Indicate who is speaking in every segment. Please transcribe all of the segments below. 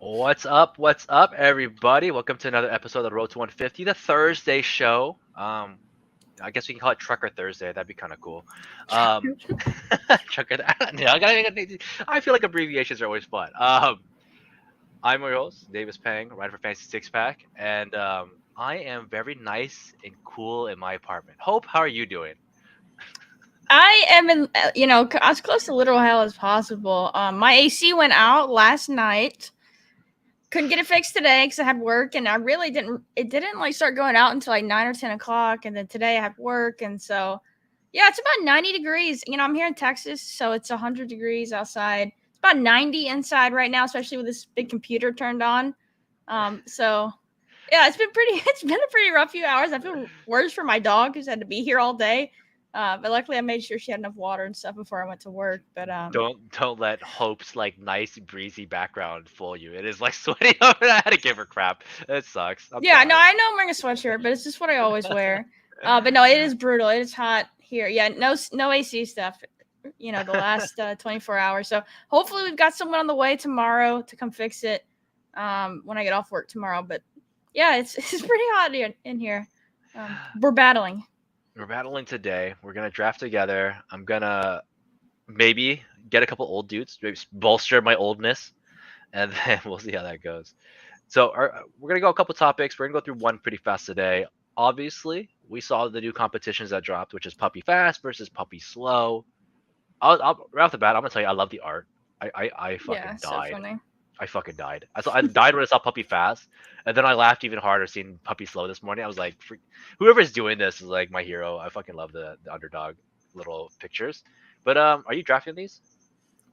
Speaker 1: What's up? What's up, everybody? Welcome to another episode of the Road to 150, the Thursday show. I guess we can call it Trucker Thursday. That'd be kind of cool. Um, Trucker. I feel like abbreviations are always fun. I'm your host, Davis Peng, writer for Fantasy Six Pack, and I am very nice and cool in my apartment. Hope, how are you doing?
Speaker 2: I am in, as close to literal hell as possible. My AC went out last night. Couldn't get it fixed today because I had work, and I really didn't. It didn't like start going out until like 9 or 10 o'clock, and then today I had work, and so yeah, it's about 90 degrees. I'm here in Texas, so it's 100 degrees outside. It's about 90 inside right now, especially with this big computer turned on. So yeah, it's been pretty. It's been a pretty rough few hours. I feel worse for my dog who's had to be here all day. But luckily, I made sure she had enough water and stuff before I went to work. But
Speaker 1: Don't let Hope's like nice breezy background fool you. It is like sweaty over. I had to give her crap. It sucks. I'm
Speaker 2: yeah, no,
Speaker 1: sorry.
Speaker 2: I know I'm wearing a sweatshirt, but it's just what I always wear. But no, it is brutal. It is hot here. Yeah, no AC stuff. The last 24 hours. So hopefully we've got someone on the way tomorrow to come fix it. When I get off work tomorrow. But yeah, it's pretty hot in here. We're battling.
Speaker 1: We're battling today. We're gonna draft together. I'm gonna maybe get a couple old dudes, maybe bolster my oldness, and then we'll see how that goes. So we're gonna go a couple topics. We're gonna go through one pretty fast today. Obviously, we saw the new competitions that dropped, which is Puppy Fast versus Puppy Slow. Right off the bat, I'm gonna tell you, I love the art. I
Speaker 2: Yeah,
Speaker 1: fucking
Speaker 2: so
Speaker 1: died.
Speaker 2: funny.
Speaker 1: I fucking died. I died when I saw Puppy Fast, and then I laughed even harder seeing Puppy Slow this morning. I was like, whoever's doing this is like my hero. I fucking love the underdog little pictures. But are you drafting these?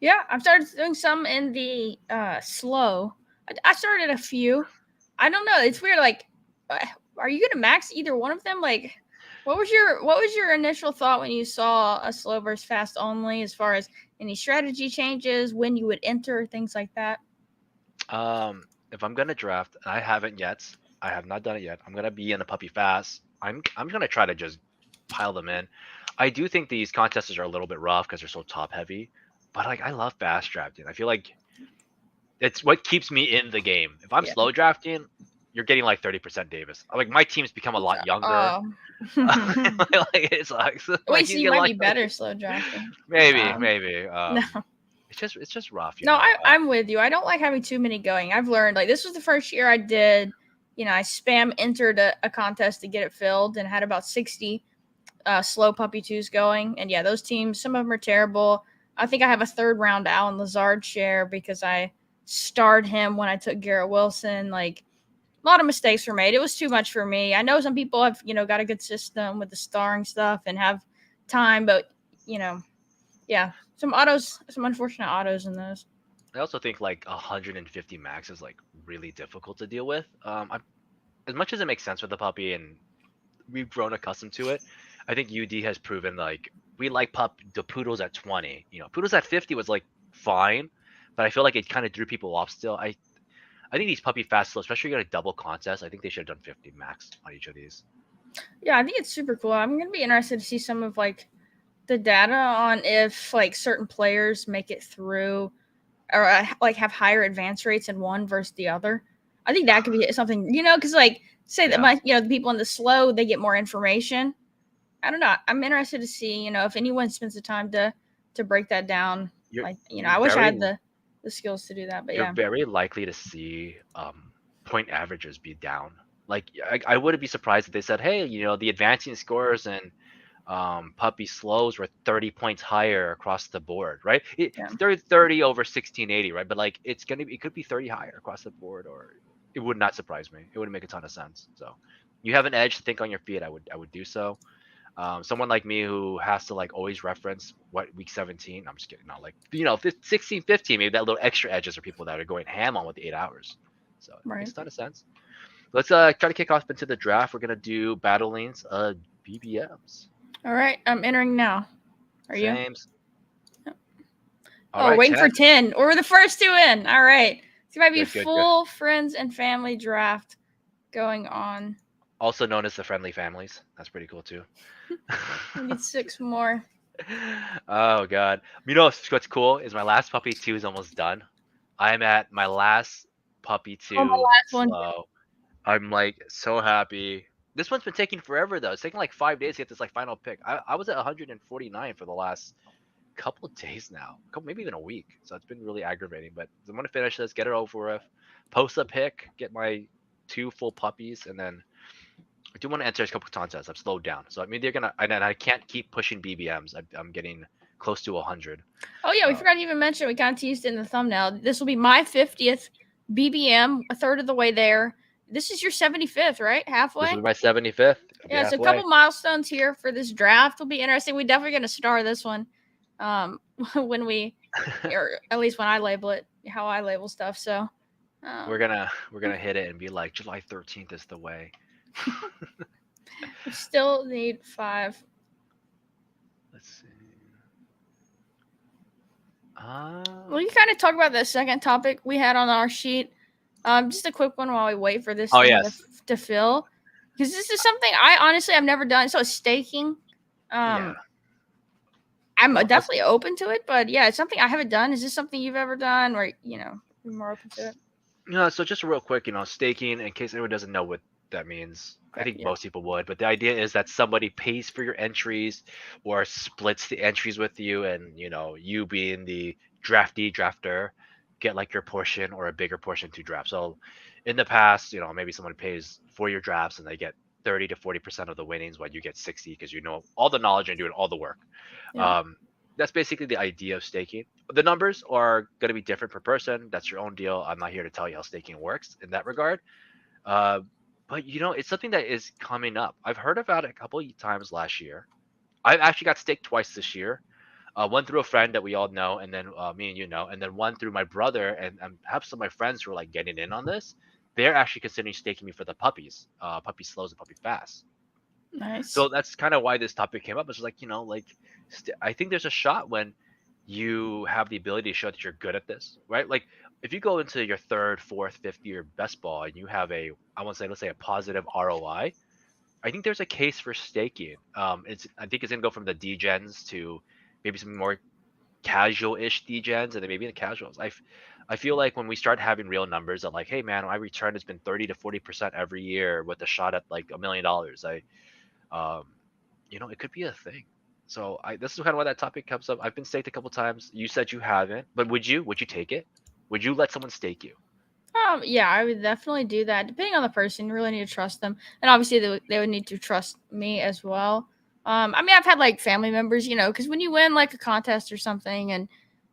Speaker 2: Yeah, I've started doing some in the slow. I started a few. I don't know. It's weird. Like, uh, are you gonna max either one of them? Like, what was your initial thought when you saw a slow versus fast only, as far as any strategy changes, when you would enter, things like that?
Speaker 1: If I'm gonna draft, and I haven't yet, I have not done it yet. I'm gonna be in a Puppy Fast. I'm gonna try to just pile them in. I do think these contests are a little bit rough because they're so top heavy, but like I love fast drafting. I feel like it's what keeps me in the game. If I'm
Speaker 2: Yeah.
Speaker 1: slow drafting, you're getting like 30% Davis. Like my team's become a lot younger.
Speaker 2: Oh.
Speaker 1: Like it sucks.
Speaker 2: Wait,
Speaker 1: Like
Speaker 2: so
Speaker 1: you
Speaker 2: you
Speaker 1: get
Speaker 2: might
Speaker 1: like
Speaker 2: be better slow drafting.
Speaker 1: maybe.
Speaker 2: No.
Speaker 1: It's just rough, you
Speaker 2: No,
Speaker 1: know.
Speaker 2: I'm with you. I don't like having too many going. I've learned, like, this was the first year I did. I spam entered a contest to get it filled and had about 60 slow puppy twos going. And yeah, those teams, some of them are terrible. I think I have a third round Alan Lazard share because I starred him when I took Garrett Wilson. Like, a lot of mistakes were made. It was too much for me. I know some people have, got a good system with the starring stuff and have time, but, you know, yeah, some unfortunate autos in those.
Speaker 1: I also think like 150 max is like really difficult to deal with. As much as it makes sense with the puppy and we've grown accustomed to it, I think UD has proven like we like the poodles at 20. Poodles at 50 was like fine, but I feel like it kind of threw people off still. I think these puppy fast slow, especially in a double contest, I think they should have done 50 max on each of these.
Speaker 2: Yeah, I think it's super cool. I'm gonna be interested to see some of like the data on if like certain players make it through or like have higher advance rates in one versus the other. I think that could be something, because like say that
Speaker 1: Yeah,
Speaker 2: the people in the slow they get more information. I don't know. I'm interested to see, if anyone spends the time to break that down.
Speaker 1: you're
Speaker 2: Like,
Speaker 1: you're
Speaker 2: I wish I
Speaker 1: very
Speaker 2: had the skills to do that, but
Speaker 1: you're
Speaker 2: yeah.
Speaker 1: very likely to see point averages be down. Like I wouldn't be surprised if they said, hey, the advancing scores and puppy slows were 30 points higher across the board, right?
Speaker 2: Yeah.
Speaker 1: 30 over 1680, right? But like it could be 30 higher across the board, or it would not surprise me. It would make a ton of sense. So you have an edge to think on your feet. I would do so. Someone like me who has to like always reference what week 17. I'm just kidding. Not like 16, 15. Maybe that little extra edges are people that are going ham on with the 8 hours. So it makes
Speaker 2: Right.
Speaker 1: a ton of sense. Let's try to kick off into the draft. We're gonna do battle lanes, BBMs.
Speaker 2: All right. I'm entering now. Are you?
Speaker 1: Same. All
Speaker 2: Oh, we're
Speaker 1: right,
Speaker 2: waiting for
Speaker 1: 10.
Speaker 2: 10. We're the first two in. All right. So it might be
Speaker 1: Good.
Speaker 2: full friends and family draft going on.
Speaker 1: Also known as the friendly families. That's pretty cool too.
Speaker 2: We need six more.
Speaker 1: Oh god. What's cool is my last puppy two is almost done. I'm at my last puppy
Speaker 2: Oh, my
Speaker 1: 2
Speaker 2: last one.
Speaker 1: slow. I'm like so happy. This one's been taking forever though. It's taking like 5 days to get this like final pick. I was at 149 for the last couple of days now, maybe even a week. So it's been really aggravating. But I'm gonna finish this, get it over with, post a pick, get my 2 full puppies, and then I do want to enter a couple of contests. I've slowed down, so I mean they're gonna, and then I can't keep pushing BBMs. I'm getting close to 100.
Speaker 2: Oh yeah, we forgot to even mention. We kind of teased it in the thumbnail. This will be my 50th BBM, a third of the way there. This is your 75th, right? Halfway.
Speaker 1: This will be my 75th.
Speaker 2: Yeah, so a couple milestones here for this draft will be interesting. We're definitely going to star this one when we, or at least when I label it, how I label stuff. So
Speaker 1: we're gonna hit it and be like July 13th is the way.
Speaker 2: We still need 5.
Speaker 1: Let's see.
Speaker 2: We can kind of talk about the second topic we had on our sheet. Just a quick one while we wait for this to fill, because this is something I've never done. So staking. I'm definitely open to it, but yeah, it's something I haven't done. Is this something you've ever done, or you're more open to it?
Speaker 1: No, so just real quick, staking, in case anyone doesn't know what that means. I think most people would, but the idea is that somebody pays for your entries or splits the entries with you, and you being the drafter get like your portion or a bigger portion to draft. So in the past, maybe someone pays for your drafts and they get 30 to 40% of the winnings, while you get 60 because you know all the knowledge and doing all the work. Yeah. That's basically the idea of staking. The numbers are going to be different per person. That's your own deal. I'm not here to tell you how staking works in that regard. But it's something that is coming up. I've heard about it a couple of times last year. I've actually got staked twice this year. One through a friend that we all know, and then me and and then one through my brother, and I have some of my friends who are like getting in on this. They're actually considering staking me for the puppies, puppy slows and puppy fast.
Speaker 2: Nice.
Speaker 1: So that's kind of why this topic came up. It's like, I think there's a shot when you have the ability to show that you're good at this, right? Like if you go into your third, fourth, fifth year best ball and you have let's say a positive ROI, I think there's a case for staking. I think it's gonna go from the degens to maybe some more casual-ish degens, and then maybe the casuals. I feel like when we start having real numbers of like, hey man, my return has been 30 to 40% every year with a shot at like $1 million. It could be a thing. So this is kind of why that topic comes up. I've been staked a couple times. You said you haven't, but would you take it? Would you let someone stake you?
Speaker 2: Yeah, I would definitely do that. Depending on the person, you really need to trust them, and obviously they would need to trust me as well. I've had like family members, because when you win like a contest or something, and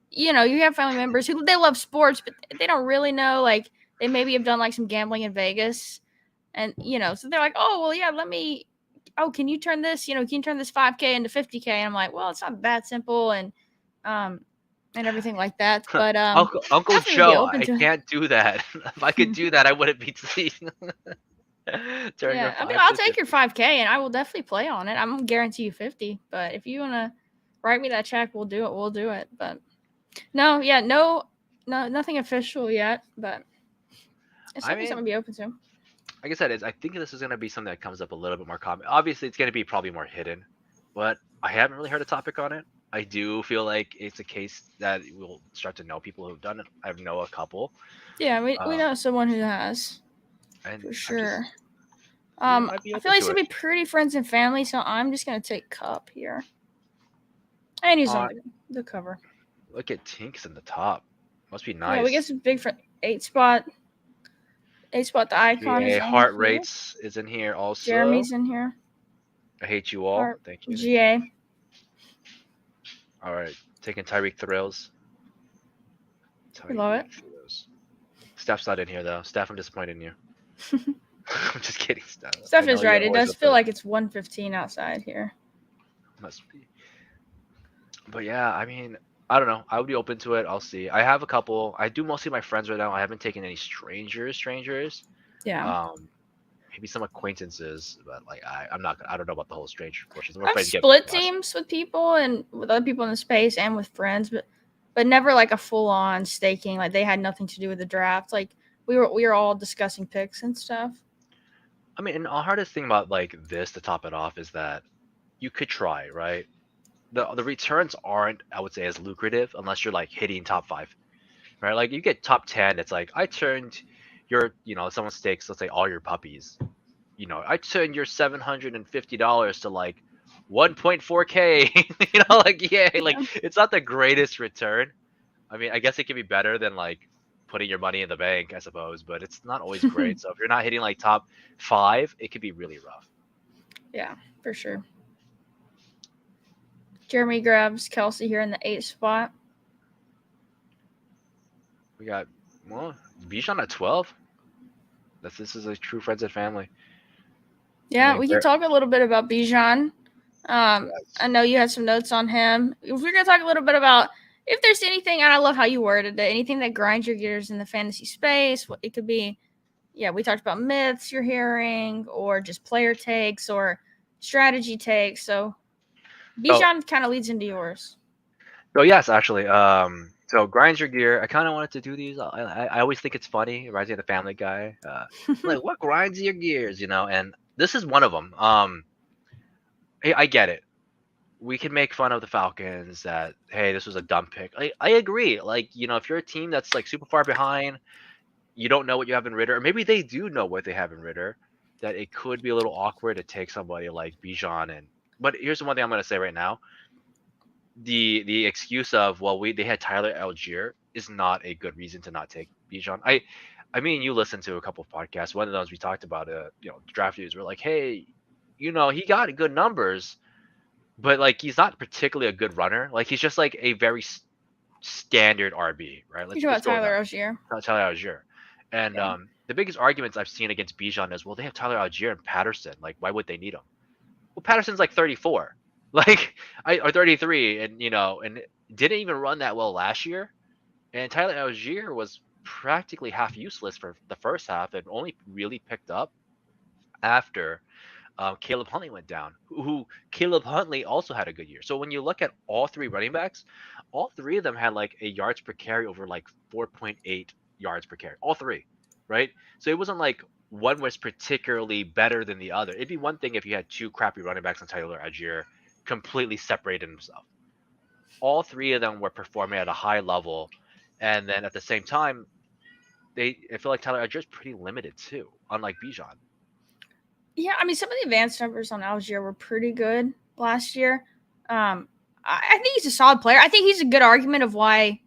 Speaker 2: you have family members who they love sports, but they don't really know. Like they maybe have done like some gambling in Vegas, and so they're like, oh well, yeah, can you turn this, can you turn this 5K into 50K? And I'm like, well, it's not that simple, and everything like that. But
Speaker 1: Uncle Joe, I can't do that. If I could do that, I wouldn't be seeing.
Speaker 2: Yeah, I'll take your 5K and I will definitely play on it. I'm gonna guarantee you 50. But if you wanna write me that check, we'll do it. We'll do it. But no, nothing official yet. But it's something to be open to.
Speaker 1: Like I said, I think this is gonna be something that comes up a little bit more common. Obviously, it's gonna be probably more hidden, but I haven't really heard a topic on it. I do feel like it's a case that we'll start to know people who've done it. I know a couple.
Speaker 2: Yeah, we know someone who has. For sure. I feel like it's gonna be pretty friends and family, so I'm just gonna take Cup here. And he's on the cover.
Speaker 1: Look at Tinks in the top. Must be nice.
Speaker 2: Yeah, we get some big 8 spot. 8 spot, the icon is
Speaker 1: Heart Rates is in here also.
Speaker 2: Jeremy's in here.
Speaker 1: I hate you all. Thank you.
Speaker 2: GA.
Speaker 1: All right, taking Tyreek Thrills.
Speaker 2: Love it.
Speaker 1: Steph's not in here though. Steph, I'm disappointed in you. I'm just kidding, Steph.
Speaker 2: Steph is right. It does feel like it's 1:15 outside here.
Speaker 1: Must be. But yeah, I don't know. I would be open to it. I'll see. I have a couple. I do mostly my friends right now. I haven't taken any strangers.
Speaker 2: Yeah.
Speaker 1: Maybe some acquaintances, but like I don't know about the whole strange portions.
Speaker 2: I've split teams with people and with other people in the space and with friends, but never like a full on staking. Like they had nothing to do with the draft. Like we were all discussing picks and stuff.
Speaker 1: And the hardest thing about like this to top it off is that you could try, right? The returns aren't, I would say, as lucrative unless you're like hitting top 5, right? Like you get top 10, it's like I turned someone takes, let's say, all your puppies. I turn your $750 to like 1.4K. Like, yeah, like
Speaker 2: Yeah.
Speaker 1: it's not the greatest return. I mean, I guess it can be better than like putting your money in the bank, I suppose, but it's not always great. So if you're not hitting like top five, it could be really rough.
Speaker 2: Yeah, for sure. Jeremy grabs Kelsey here in the 8th spot.
Speaker 1: We got, well, Bijan at 12. This is a true friends and family. I
Speaker 2: Yeah,
Speaker 1: mean,
Speaker 2: we can talk a little bit about Bijan. I
Speaker 1: yes.
Speaker 2: know you had some notes on him. If we're gonna talk a little bit about if there's anything, and I love how you worded it, anything that grinds your gears in the fantasy space. What it could be, yeah, we talked about myths you're hearing, or just player takes, or strategy takes. So
Speaker 1: Oh,
Speaker 2: Bijan kind of leads into yours.
Speaker 1: so yes, actually. So grinds your gear. I kind of wanted to do these. I always think it's funny. It reminds me of the Family Guy. Like what grinds your gears, And this is one of them. I get it. We can make fun of the Falcons that hey, this was a dumb pick. I agree. Like if you're a team that's like super far behind, you don't know what you have in Ritter, or maybe they do know what they have in Ritter, that it could be a little awkward to take somebody like Bijan and. But here's the one thing I'm gonna say right now: the excuse of well they had Tyler Algier is not a good reason to not take Bijan. I mean you listened to a couple of podcasts. One of those we talked about draft news. We're like, hey, he got good numbers, but like he's not particularly a good runner. Like he's just like a very standard RB, right?
Speaker 2: You're
Speaker 1: Let's
Speaker 2: talking
Speaker 1: let's
Speaker 2: about
Speaker 1: go with
Speaker 2: Tyler
Speaker 1: that.
Speaker 2: Rozier.
Speaker 1: Tyler Algier. And
Speaker 2: Yeah.
Speaker 1: the biggest arguments I've seen against Bijan is well they have Tyler Algier and Patterson. Like why would they need him? Well, Patterson's like 34, like or 33, and and didn't even run that well last year. And Tyler Algier was practically half useless for the first half, and only really picked up after Caleb Huntley went down. Who Caleb Huntley also had a good year. So when you look at all three running backs, all three of them had like a yards per carry over like 4.8 yards per carry. All three, right? So it wasn't like one was particularly better than the other. It'd be one thing if you had two crappy running backs and Tyler Algier completely separated himself. All three of them were performing at a high level, and then at the same time, I feel like Tyler Algier is pretty limited too, unlike Bijan.
Speaker 2: Yeah, I mean, some of the advanced numbers on Algier were pretty good last year. I think he's a solid player. I think he's a good argument of why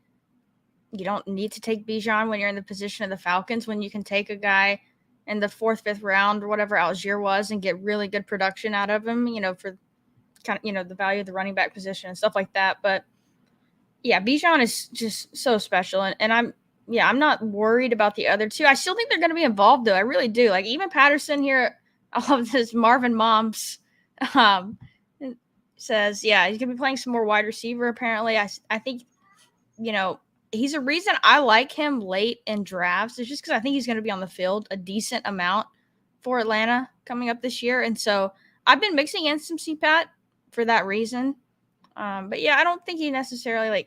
Speaker 2: you don't need to take Bijan when you're in the position of the Falcons, when you can take a guy in the 4th, 5th round or whatever Algier was and get really good production out of him, for kind of, the value of the running back position and stuff like that. But yeah, Bijan is just so special. And I'm not worried about the other two. I still think they're going to be involved, though. I really do. Like, even Patterson here, I love this. Marvin Moms um, says, yeah, he's going to be playing some more wide receiver, apparently. I think, he's a reason I like him late in drafts. It's just because I think he's going to be on the field a decent amount for Atlanta coming up this year. And so I've been mixing in some CPAT for that reason. But yeah, I don't think he necessarily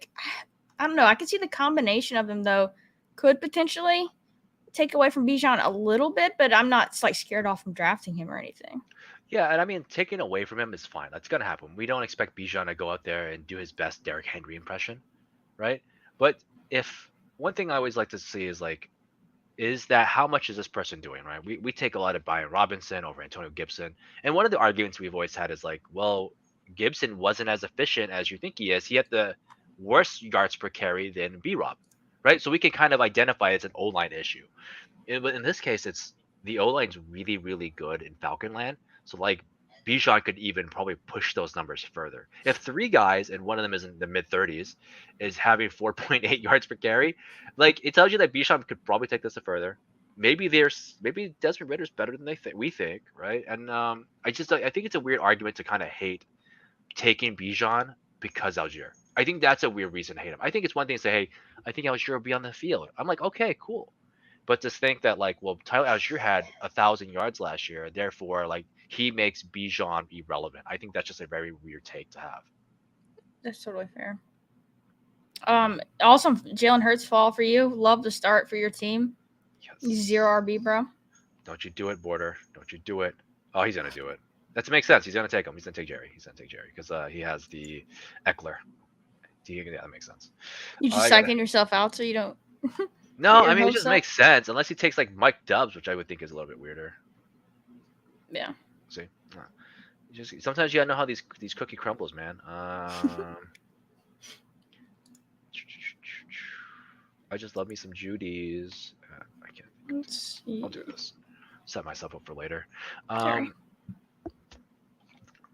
Speaker 2: I don't know. I can see the combination of them though could potentially take away from Bijan a little bit, but I'm not like scared off from drafting him or anything.
Speaker 1: Yeah, and I mean, taking away from him is fine. That's gonna happen. We don't expect Bijan to go out there and do his best Derrick Henry impression, right? But if one thing I always like to see is like, is that how much is this person doing, right? We take a lot of Brian Robinson over Antonio Gibson, and one of the arguments we've always had is like, well, Gibson wasn't as efficient as you think he is. He had the worst yards per carry than B Rob, right? So we can kind of identify it's an O line issue. But in this case, it's the O line's really, really good in Falcon Land. So like Bijan could even probably push those numbers further. If three guys and one of them is in the mid 30s is having 4.8 yards per carry, like it tells you that Bijan could probably take this a further. Maybe Desmond Ritter's better than we think, right? And I think it's a weird argument to kind of hate taking Bijan because Algier. I think that's a weird reason to hate him. I think it's one thing to say, hey, I think Algier will be on the field. I'm like, okay, cool. But to think that like, well, Tyler Algier had 1,000 yards last year, therefore like he makes Bijan irrelevant. I think that's just a very weird take to have.
Speaker 2: That's totally fair. Also, Jalen Hurts fall for you. Love the start for your team.
Speaker 1: Yes.
Speaker 2: 0 RB, bro.
Speaker 1: Don't you do it, Border. Don't you do it. Oh, he's gonna do it. That makes sense. He's gonna take him. He's gonna take Jerry. He's gonna take Jerry because he has the Eckler. Yeah, that makes sense.
Speaker 2: You just
Speaker 1: I gotta.
Speaker 2: psyching yourself out so you don't.
Speaker 1: No,
Speaker 2: Get
Speaker 1: I
Speaker 2: your
Speaker 1: mean it
Speaker 2: hopes
Speaker 1: just
Speaker 2: up.
Speaker 1: makes sense unless he takes like Mike Dubs, which I would think is a little bit weirder.
Speaker 2: Yeah.
Speaker 1: See, no. Just sometimes you gotta know how these cookie crumbles, man. I just love me some Judy's. I can't think of.
Speaker 2: Let's
Speaker 1: I'll
Speaker 2: see.
Speaker 1: do this. Set myself up for later.
Speaker 2: Sorry.
Speaker 1: Um,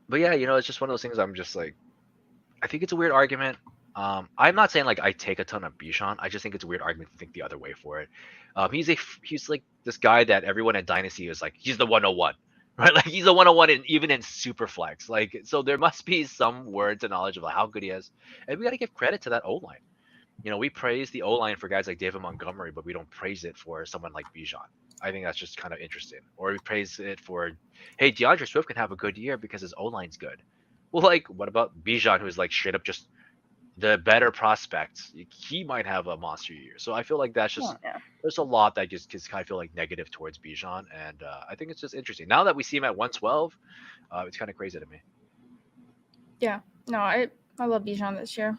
Speaker 1: but yeah, it's just one of those things. I'm just like, I think it's a weird argument. I'm not saying like I take a ton of Bichon. I just think it's a weird argument to think the other way for it. He's like this guy that everyone at Dynasty is like he's the 101, right? Like he's the 101 even in Superflex. Like so there must be some words and knowledge of like how good he is, and we got to give credit to that O line. We praise the O line for guys like David Montgomery, but we don't praise it for someone like Bijan. I think that's just kind of interesting. Or we praise it for, hey, DeAndre Swift can have a good year because his O line's good. Well, like, what about Bijan, who's like straight up just the better prospect? He might have a monster year. So I feel like that's
Speaker 2: Oh,
Speaker 1: just
Speaker 2: yeah.
Speaker 1: there's a lot that just kind of feel like negative towards Bijan, and I think it's just interesting. Now that we see him at 112, it's kind of crazy to me.
Speaker 2: Yeah. No, I love Bijan this year.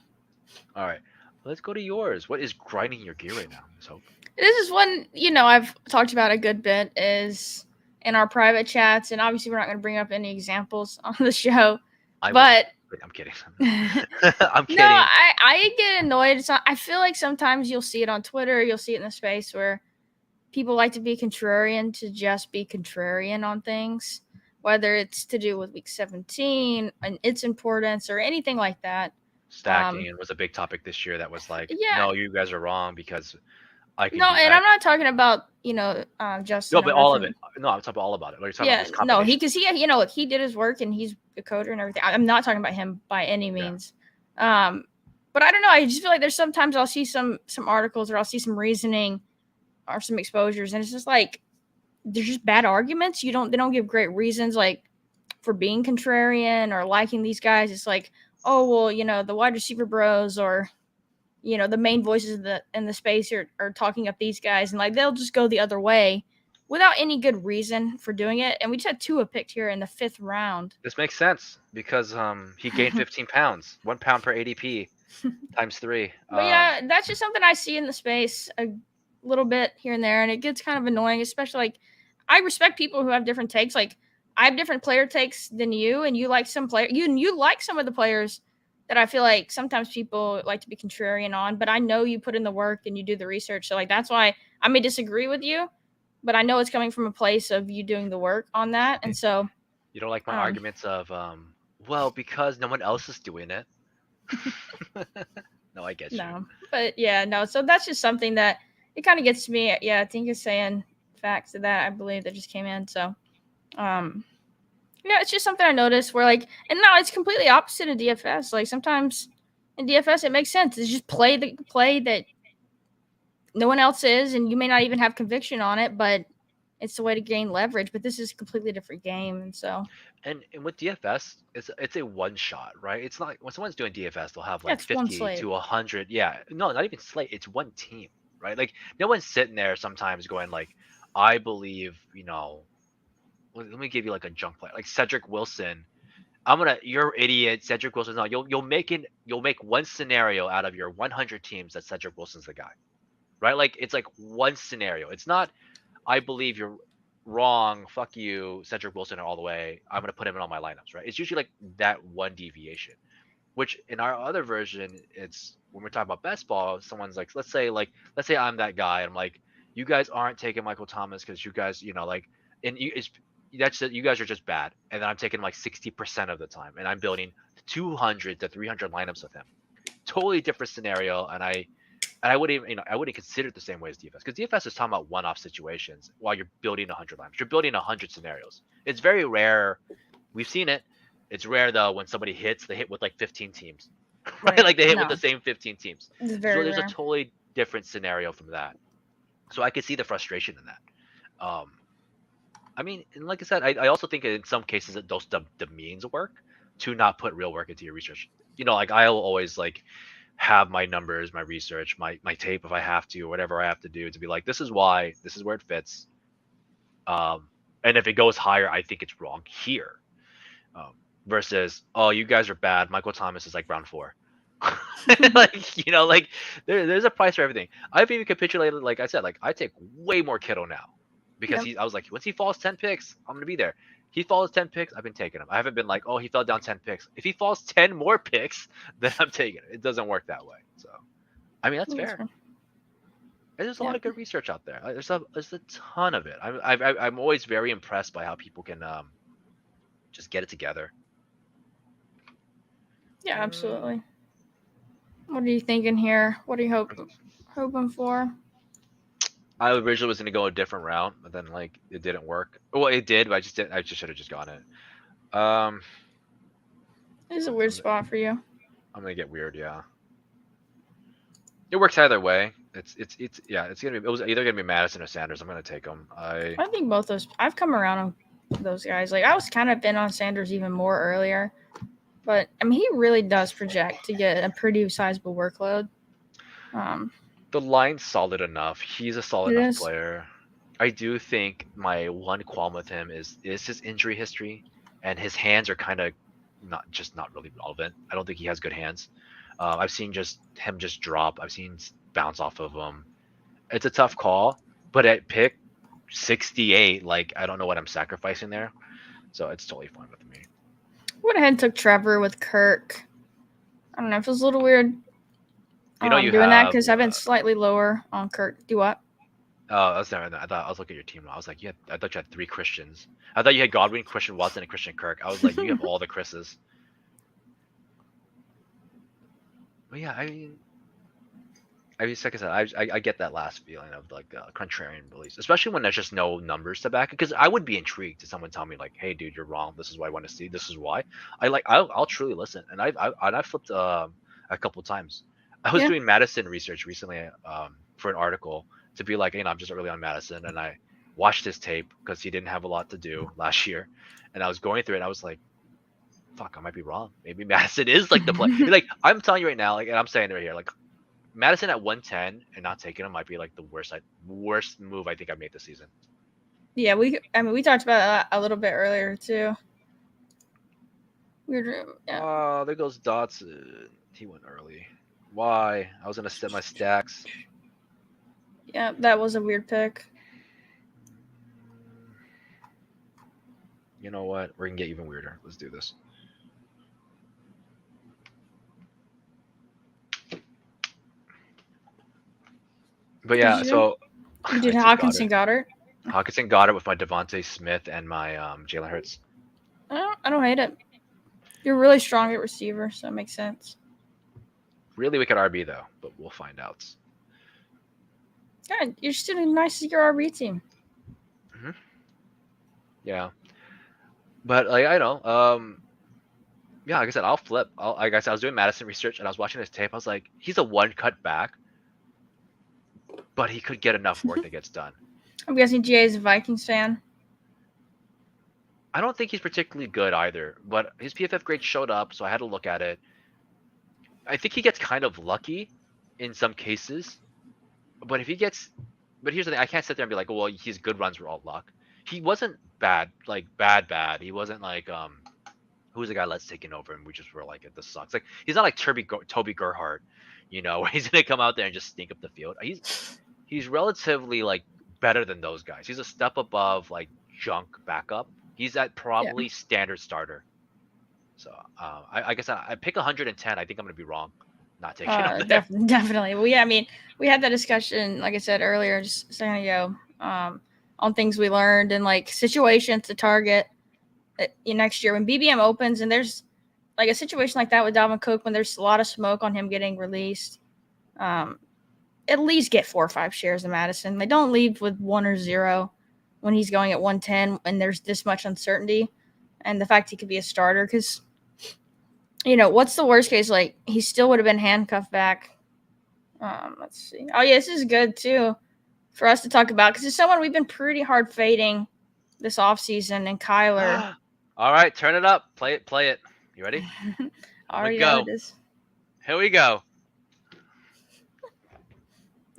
Speaker 1: All right, let's go to yours. What is grinding your gear right now, Miss Hope?
Speaker 2: This is one, I've talked about a good bit is in our private chats, and obviously we're not going to bring up any examples on the show.
Speaker 1: I will.
Speaker 2: But
Speaker 1: I'm kidding.
Speaker 2: no,
Speaker 1: I'm kidding.
Speaker 2: I get annoyed. So I feel like sometimes you'll see it on Twitter, you'll see it in the space where people like to be contrarian to just be contrarian on things, whether it's to do with week 17 and its importance or anything like that.
Speaker 1: Stacking was a big topic this year. That was like,
Speaker 2: Yeah,
Speaker 1: no, you guys are wrong because I can
Speaker 2: no,
Speaker 1: do.
Speaker 2: and I'm not talking about
Speaker 1: No,
Speaker 2: Justin
Speaker 1: but
Speaker 2: over
Speaker 1: all of it.
Speaker 2: from.
Speaker 1: No, I'm talking about all about it. Like, you're talking about
Speaker 2: Yeah,
Speaker 1: those
Speaker 2: no,
Speaker 1: combinations.
Speaker 2: look, he did his work and he's a coder and everything. I'm not talking about him by any
Speaker 1: Yeah.
Speaker 2: means. But I don't know. I just feel like there's sometimes I'll see some articles or I'll see some reasoning or some exposures, and it's just like they're just bad arguments. They don't give great reasons like for being contrarian or liking these guys. It's like, oh well, the wide receiver bros or the main voices in the space are talking up these guys, and like they'll just go the other way without any good reason for doing it. And we just had Tua picked here in the 5th round.
Speaker 1: This makes sense because he gained 15 pounds, 1 pound per ADP times 3.
Speaker 2: But yeah, that's just something I see in the space a little bit here and there, and it gets kind of annoying, especially like I respect people who have different takes. Like I have different player takes than you, and you like some player you like some of the players that I feel like sometimes people like to be contrarian on, but I know you put in the work and you do the research. So like that's why I may disagree with you, but I know it's coming from a place of you doing the work on that. And so
Speaker 1: you don't like my
Speaker 2: um
Speaker 1: arguments of well, because no one else is doing it. No, I get you.
Speaker 2: no. But yeah, no. So that's just something that it kind of gets to me. Yeah, I think it's saying facts to that I believe that just came in. So yeah, it's just something I noticed where like, and now it's completely opposite of DFS. Like sometimes in DFS it makes sense. It's just play the play that no one else is, and you may not even have conviction on it, but it's the way to gain leverage. But this is a completely different game, and so
Speaker 1: And with DFS, it's a one shot, right? It's not like when someone's doing DFS, they'll have
Speaker 2: yeah,
Speaker 1: like
Speaker 2: it's one
Speaker 1: 50
Speaker 2: slate.
Speaker 1: to 100. Yeah, no, not even slate. It's one team, right? Like no one's sitting there sometimes going like, I believe, let me give you like a junk player, like Cedric Wilson. You're an idiot, Cedric Wilson. No, you'll make one scenario out of your 100 teams that Cedric Wilson's the guy, right? Like it's like one scenario. It's not, I believe you're wrong. Fuck you, Cedric Wilson all the way. I'm gonna put him in all my lineups, right? It's usually like that one deviation. Which in our other version, it's when we're talking about best ball, someone's like, let's say I'm that guy. And I'm like, you guys aren't taking Michael Thomas because you guys, like, and that's it. You guys are just bad. And then I'm taking like 60% of the time, and I'm building 200 to 300 lineups with him. Totally different scenario, and I wouldn't even, I wouldn't consider it the same way as DFS because DFS is talking about one-off situations while you're building 100 lineups. You're building 100 scenarios. It's very rare. We've seen it. It's rare though when somebody hits, they hit with like 15 teams, right? Like they hit with the same 15 teams.
Speaker 2: It's
Speaker 1: So
Speaker 2: very
Speaker 1: there's a
Speaker 2: rare.
Speaker 1: totally different scenario from that. So I could see the frustration in that. I mean, and like I said, I also think in some cases that those the means work to not put real work into your research. Like I'll always like have my numbers, my research, my tape if I have to, or whatever I have to do to be like, this is why, this is where it fits. And if it goes higher, I think it's wrong here. Versus, oh, you guys are bad. Michael Thomas is like round 4. Like like there's a price for everything. I've even capitulated, like I said, like I take way more Kittle now because
Speaker 2: Yep.
Speaker 1: I was like, once he falls 10 picks, I'm gonna be there. He falls 10 picks, I've been taking him. I haven't been like, oh, he fell down 10 picks. If he falls 10 more picks, then I'm taking it. It doesn't work that way. So I mean that's
Speaker 2: That's
Speaker 1: fair.
Speaker 2: fair.
Speaker 1: And there's a lot
Speaker 2: Yeah.
Speaker 1: of good research out there. There's a ton of it. I'm always very impressed by how people can just get it together.
Speaker 2: Yeah,
Speaker 1: Mm,
Speaker 2: absolutely. What are you thinking here? What are you hoping for?
Speaker 1: I originally was gonna go a different route, but then like it didn't work. Well, it did, but I just didn't. I just should have just gone it. Um,
Speaker 2: This is a weird
Speaker 1: I'm
Speaker 2: spot for you.
Speaker 1: I'm gonna get weird. Yeah, it works either way. It's yeah. It's gonna be. It was either gonna be Madison or Sanders. I'm gonna take them.
Speaker 2: I think both those. I've come around on those guys. Like I was kind of been on Sanders even more earlier, but I mean he really does project to get a pretty sizable workload. Um,
Speaker 1: The line's solid enough. He's a solid
Speaker 2: it
Speaker 1: enough
Speaker 2: is.
Speaker 1: player. I do think my one qualm with him is his injury history, and his hands are kind of not really relevant. I don't think he has good hands. I've seen just him just drop. I've seen bounce off of him. It's a tough call, but at pick 68, like I don't know what I'm sacrificing there, so it's totally fine with me.
Speaker 2: Went ahead and took Trevor with Kirk. I don't know. It feels a little weird
Speaker 1: You
Speaker 2: doing that
Speaker 1: have
Speaker 2: because I've been slightly lower on Kirk. Do what?
Speaker 1: oh, that's never. I thought I was looking at your team. I was like, yeah, I thought you had three Christians. I thought you had Godwin, Christian Watson, and Christian Kirk. I was like, you have all the Chris's. But yeah, like I said, I get that last feeling of like contrarian release, especially when there's just no numbers to back it. Because I would be intrigued to someone tell me like, hey, dude, you're wrong. This is what I want to see. This is why. I'll truly listen. And I flipped a couple times. I was
Speaker 2: Yeah.
Speaker 1: doing Madison research recently for an article to be like, I'm just early on Madison, and I watched his tape because he didn't have a lot to do last year, and I was going through it. And I was like, fuck, I might be wrong. Maybe Madison is like the play. Like I'm telling you right now, like, and I'm saying it right here, like Madison at 110 and not taking him might be like the worst move I think I made this season.
Speaker 2: Yeah, we talked about that a little bit earlier too. Weird. Yeah.
Speaker 1: Oh, there goes Dotson. He went early. Why? I was gonna set my stacks.
Speaker 2: Yeah, that was a weird pick.
Speaker 1: You know what? We're gonna get even weirder. Let's do this. But
Speaker 2: Did
Speaker 1: yeah,
Speaker 2: you do?
Speaker 1: so
Speaker 2: You
Speaker 1: I
Speaker 2: did
Speaker 1: took
Speaker 2: Hawkinson
Speaker 1: Goddard.
Speaker 2: Goddard.
Speaker 1: Hawkinson got it with my Devontae Smith and my Jalen Hurts.
Speaker 2: I don't hate it. You're really strong at receiver, so it makes sense.
Speaker 1: Really wicked RB though, but we'll find out.
Speaker 2: Yeah, you're still nice as your RB team.
Speaker 1: Mm-hmm. Yeah, but like I know, yeah, like I said, I'll flip. Like I said, I was doing Madison research and I was watching his tape. I was like, he's a one cut back, but he could get enough work that gets done.
Speaker 2: I'm guessing GA is a Vikings fan.
Speaker 1: I don't think he's particularly good either, but his PFF grade showed up, so I had to look at it. I think he gets kind of lucky in some cases, but but here's the thing: I can't sit there and be like, well, his good runs were all luck. He wasn't bad, like bad. He wasn't like who's the guy that's taking over and we just were like, this sucks. Like he's not like Toby Gerhart, where he's gonna come out there and just stink up the field. He's relatively like better than those guys. He's a step above like junk backup. He's at probably standard starter. So I guess I pick 110. I think I'm gonna be wrong, not taking him there.
Speaker 2: Definitely. Well, yeah, I mean, we had that discussion, like I said earlier, just a second ago, on things we learned and like situations to target next year when BBM opens and there's like a situation like that with Dalvin Cook when there's a lot of smoke on him getting released. At least get 4 or 5 shares of Madison. They don't leave with 1 or 0 when he's going at 110 and there's this much uncertainty. And the fact he could be a starter, because, what's the worst case? Like, he still would have been handcuffed back. Let's see. Oh, yeah, this is good, too, for us to talk about, because it's someone we've been pretty hard fading this offseason, and Kyler.
Speaker 1: All right, turn it up. Play it. You ready?
Speaker 2: Already
Speaker 1: go.
Speaker 2: know it is.
Speaker 1: Here we go.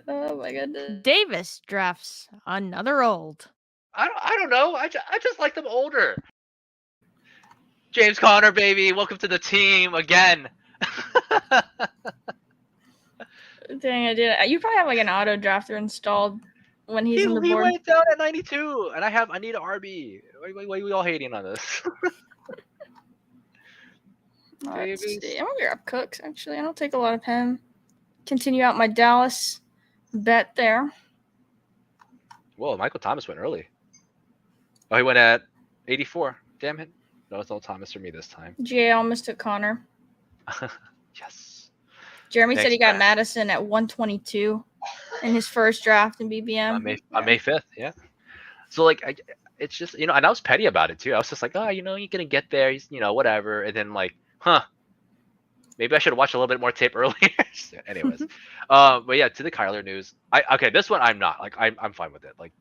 Speaker 2: Oh, my goodness.
Speaker 3: Davis drafts another old.
Speaker 1: I don't know. I just like them older. James Conner, baby, welcome to the team again.
Speaker 2: Dang, I did. You probably have like an auto drafter installed when he's on the
Speaker 1: He
Speaker 2: board.
Speaker 1: went down at 92, and I need an RB. Why are we all hating on this?
Speaker 2: Let's see. I'm gonna grab Cooks. Actually, I don't take a lot of him. Continue out my Dallas bet there.
Speaker 1: Whoa, Michael Thomas went early. Oh, he went at 84. Damn it. No, it's no Thomas for me this time.
Speaker 2: GA almost took Connor.
Speaker 1: Yes.
Speaker 2: Jeremy
Speaker 1: Thanks,
Speaker 2: said he got
Speaker 1: Brad.
Speaker 2: Madison at 122 in his first draft in BBM.
Speaker 1: On May 5th, yeah. So like, it's just and I was petty about it too. I was just like, oh, you're gonna get there, he's whatever, and then like, maybe I should have watched a little bit more tape earlier. Anyways, but yeah, to the Kyler news, this one I'm not like I'm fine with it. Like,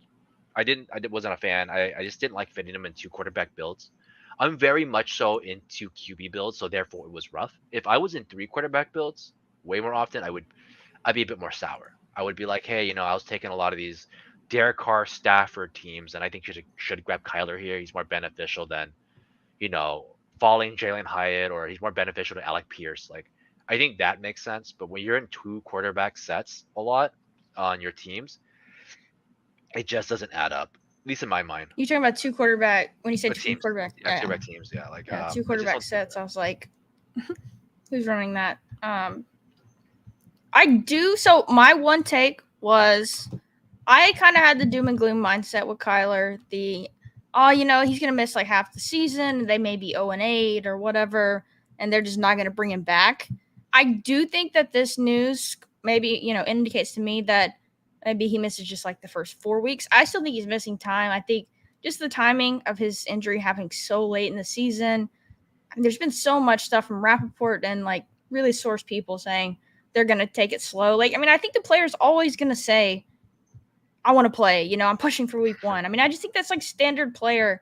Speaker 1: I wasn't a fan. I just didn't like fitting him in 2 quarterback builds. I'm very much so into QB builds, so therefore it was rough. If I was in 3 quarterback builds way more often, I'd be a bit more sour. I would be like, hey, I was taking a lot of these Derek Carr, Stafford teams, and I think you should grab Kyler here. He's more beneficial than, falling Jalen Hyatt, or he's more beneficial to Alec Pierce. Like, I think that makes sense. But when you're in 2 quarterback sets a lot on your teams, it just doesn't add up. At least in my mind.
Speaker 2: You talking about 2 quarterback when you said 2
Speaker 1: teams,
Speaker 2: quarterback?
Speaker 1: Yeah, quarterback teams. Yeah, like
Speaker 2: 2 quarterback sets. I was like, who's running that? I do. So my one take was, I kind of had the doom and gloom mindset with Kyler. He's gonna miss like half the season. They may be 0-8 or whatever, and they're just not gonna bring him back. I do think that this news maybe indicates to me that maybe he misses just like the first 4 weeks. I still think he's missing time. I think just the timing of his injury happening so late in the season. There's been so much stuff from Rappaport and like really source people saying they're going to take it slow. Like, I think the player's always going to say, I want to play, I'm pushing for week 1. I just think that's like standard player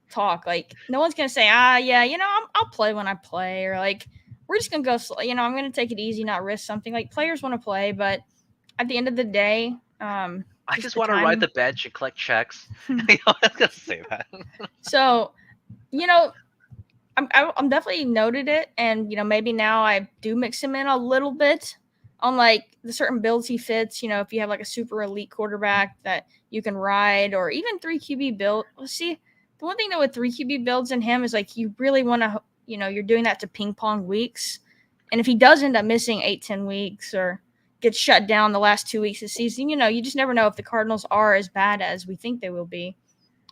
Speaker 2: talk. Like, no one's going to say, I'll play when I play, or like, we're just going to go slow. I'm going to take it easy, not risk something. Like, players want to play, but at the end of the day,
Speaker 1: I just want to ride the bench and collect checks. I was going to say that.
Speaker 2: So, I'm definitely noted it, and maybe now I do mix him in a little bit on like the certain builds he fits. If you have like a super elite quarterback that you can ride, or even 3 QB build. See, the one thing though with 3 QB builds in him is like you really want to, you're doing that to ping pong weeks, and if he does end up missing 8-10 weeks or gets shut down the last 2 weeks of the season, you just never know if the Cardinals are as bad as we think they will be.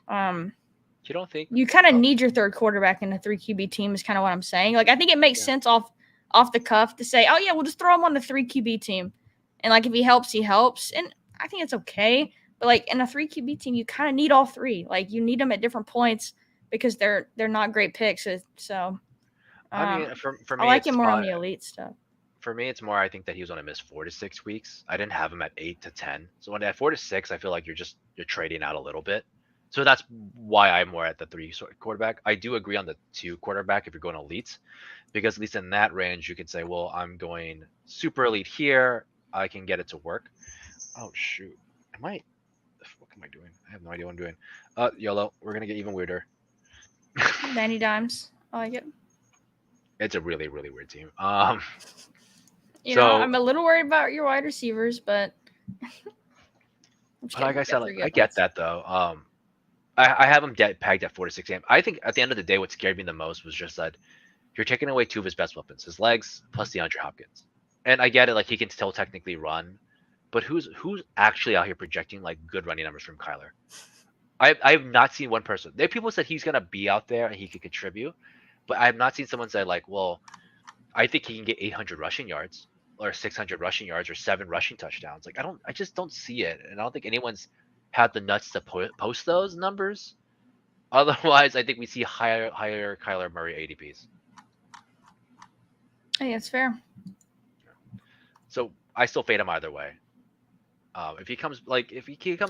Speaker 1: You don't think
Speaker 2: you kind of need your 3rd quarterback in a 3 QB team is kind of what I'm saying. Like, I think it makes sense off the cuff to say, oh yeah, we'll just throw him on the 3 QB team. And like, if he helps, he helps. And I think it's okay. But like in a 3 QB team, you kind of need all 3. Like, you need them at different points because they're not great picks. So
Speaker 1: for me,
Speaker 2: I like him more on the elite stuff.
Speaker 1: For me, it's more, I think that he was going to miss 4 to 6 weeks. I didn't have him at 8 to 10. So when at 4 to 6, I feel like you're trading out a little bit. So that's why I'm more at the 3 quarterback. I do agree on the 2 quarterback if you're going elite, because at least in that range, you could say, well, I'm going super elite here. I can get it to work. Oh, shoot. What am I doing? I have no idea what I'm doing. YOLO, we're going to get even weirder.
Speaker 2: 90 dimes. I like it.
Speaker 1: It's a really, really weird team.
Speaker 2: I'm a little worried about your wide receivers, but
Speaker 1: like I said, I get that though. I have him pegged at 4 to 6 games. I think at the end of the day, what scared me the most was just that you're taking away 2 of his best weapons, his legs plus DeAndre Hopkins. And I get it, like he can still technically run, but who's actually out here projecting like good running numbers from Kyler? I have not seen one person. There are people said he's gonna be out there and he could contribute, but I have not seen someone say like, well, I think he can get 800 rushing yards or 600 rushing yards or 7 rushing touchdowns. Like I just don't see it, and I don't think anyone's had the nuts to post those numbers. Otherwise, I think we see higher Kyler Murray ADPs.
Speaker 2: I think that's fair.
Speaker 1: So I still fade him either way. If he comes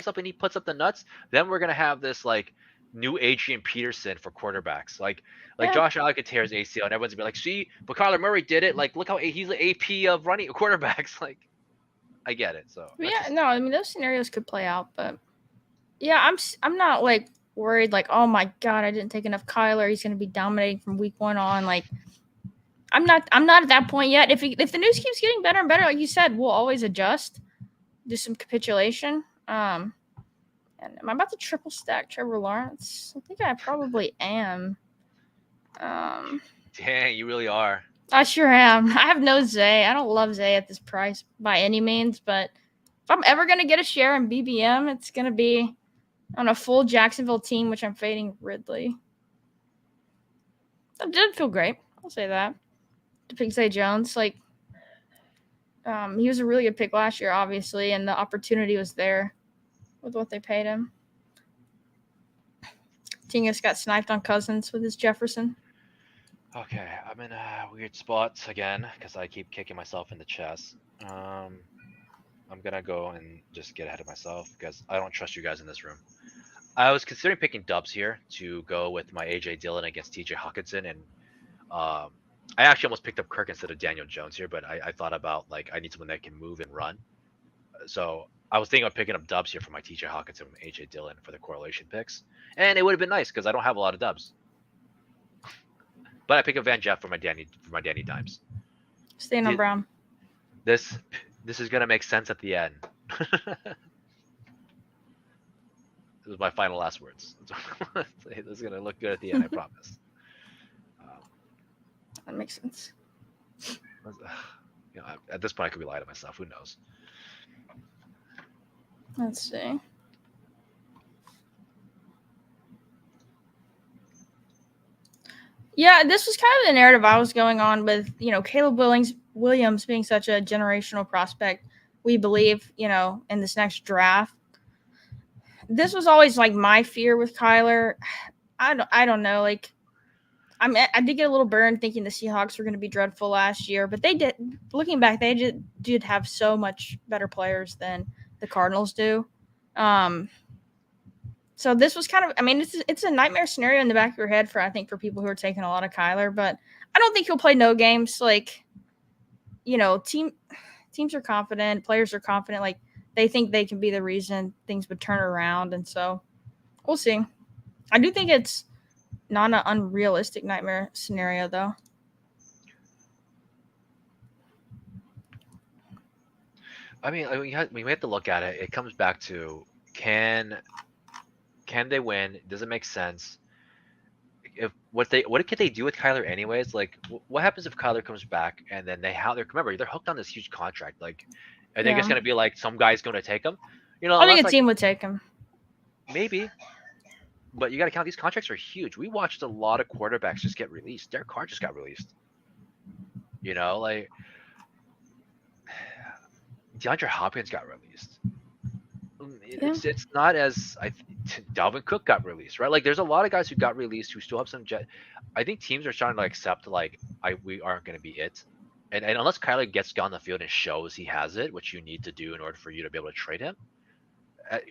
Speaker 1: up and he puts up the nuts, then we're gonna have this like new Adrian Peterson for quarterbacks, like Josh Allen could tear his ACL, and everyone's gonna be like, see, but Kyler Murray did it. Like, look how he's the AP of running quarterbacks. Like, I get it. So
Speaker 2: those scenarios could play out, but yeah, I'm not like worried like, oh my god, I didn't take enough Kyler, he's gonna be dominating from week 1 on. Like, I'm not at that point yet. If the news keeps getting better and better, like you said, we'll always adjust, do some capitulation. And am I about to triple stack Trevor Lawrence? I think I probably am.
Speaker 1: Dang, you really are.
Speaker 2: I sure am. I have no Zay. I don't love Zay at this price by any means, but if I'm ever gonna get a share in BBM, it's gonna be on a full Jacksonville team, which I'm fading Ridley. That did feel great. I'll say that. To pick Zay Jones, like he was a really good pick last year, obviously, and the opportunity was there with what they paid him. Tingus got sniped on Cousins with his Jefferson.
Speaker 1: Okay, I'm in a weird spot again because I keep kicking myself in the chest. I'm gonna go and just get ahead of myself because I don't trust you guys in this room. I was considering picking dubs here to go with my AJ Dillon against TJ Hawkinson, and I actually almost picked up Kirk instead of Daniel Jones here, but I thought about like I need someone that can move and run. So I was thinking of picking up dubs here for my TJ Hawkinson and AJ Dillon for the correlation picks, and it would have been nice because I don't have a lot of dubs. But I pick up Van Jeff for my Danny Dimes.
Speaker 2: Staying on Brown.
Speaker 1: This is gonna make sense at the end. This is my final last words. This is gonna look good at the end, I promise.
Speaker 2: That makes sense.
Speaker 1: You know, at this point, I could be lying to myself. Who knows?
Speaker 2: Let's see. Yeah, this was kind of the narrative I was going on with, Caleb Williams being such a generational prospect. We believe, in this next draft. This was always like my fear with Kyler. I don't know. Like, I did get a little burned thinking the Seahawks were going to be dreadful last year, but they did. Looking back, they did have so much better players than the Cardinals do. So this was kind of, it's a nightmare scenario in the back of your head for people who are taking a lot of Kyler, but I don't think he'll play no games. Like, teams are confident, players are confident. Like, they think they can be the reason things would turn around, and so we'll see. I do think it's not an unrealistic nightmare scenario, though.
Speaker 1: We have to look at it. It comes back to can they win? Does it make sense? What could they do with Kyler anyways? Like, what happens if Kyler comes back and then they're hooked on this huge contract? Like, are they just gonna be like some guy's gonna take him?
Speaker 2: I think a team would take him.
Speaker 1: Maybe, but you got to count these contracts are huge. We watched a lot of quarterbacks just get released. Derek Carr just got released. Like DeAndre Hopkins got released. It's not as Dalvin Cook got released, right? Like, there's a lot of guys who got released who still have some jet. I think teams are starting to accept we aren't going to be it, and unless Kyler gets on the field and shows he has it, which you need to do in order for you to be able to trade him,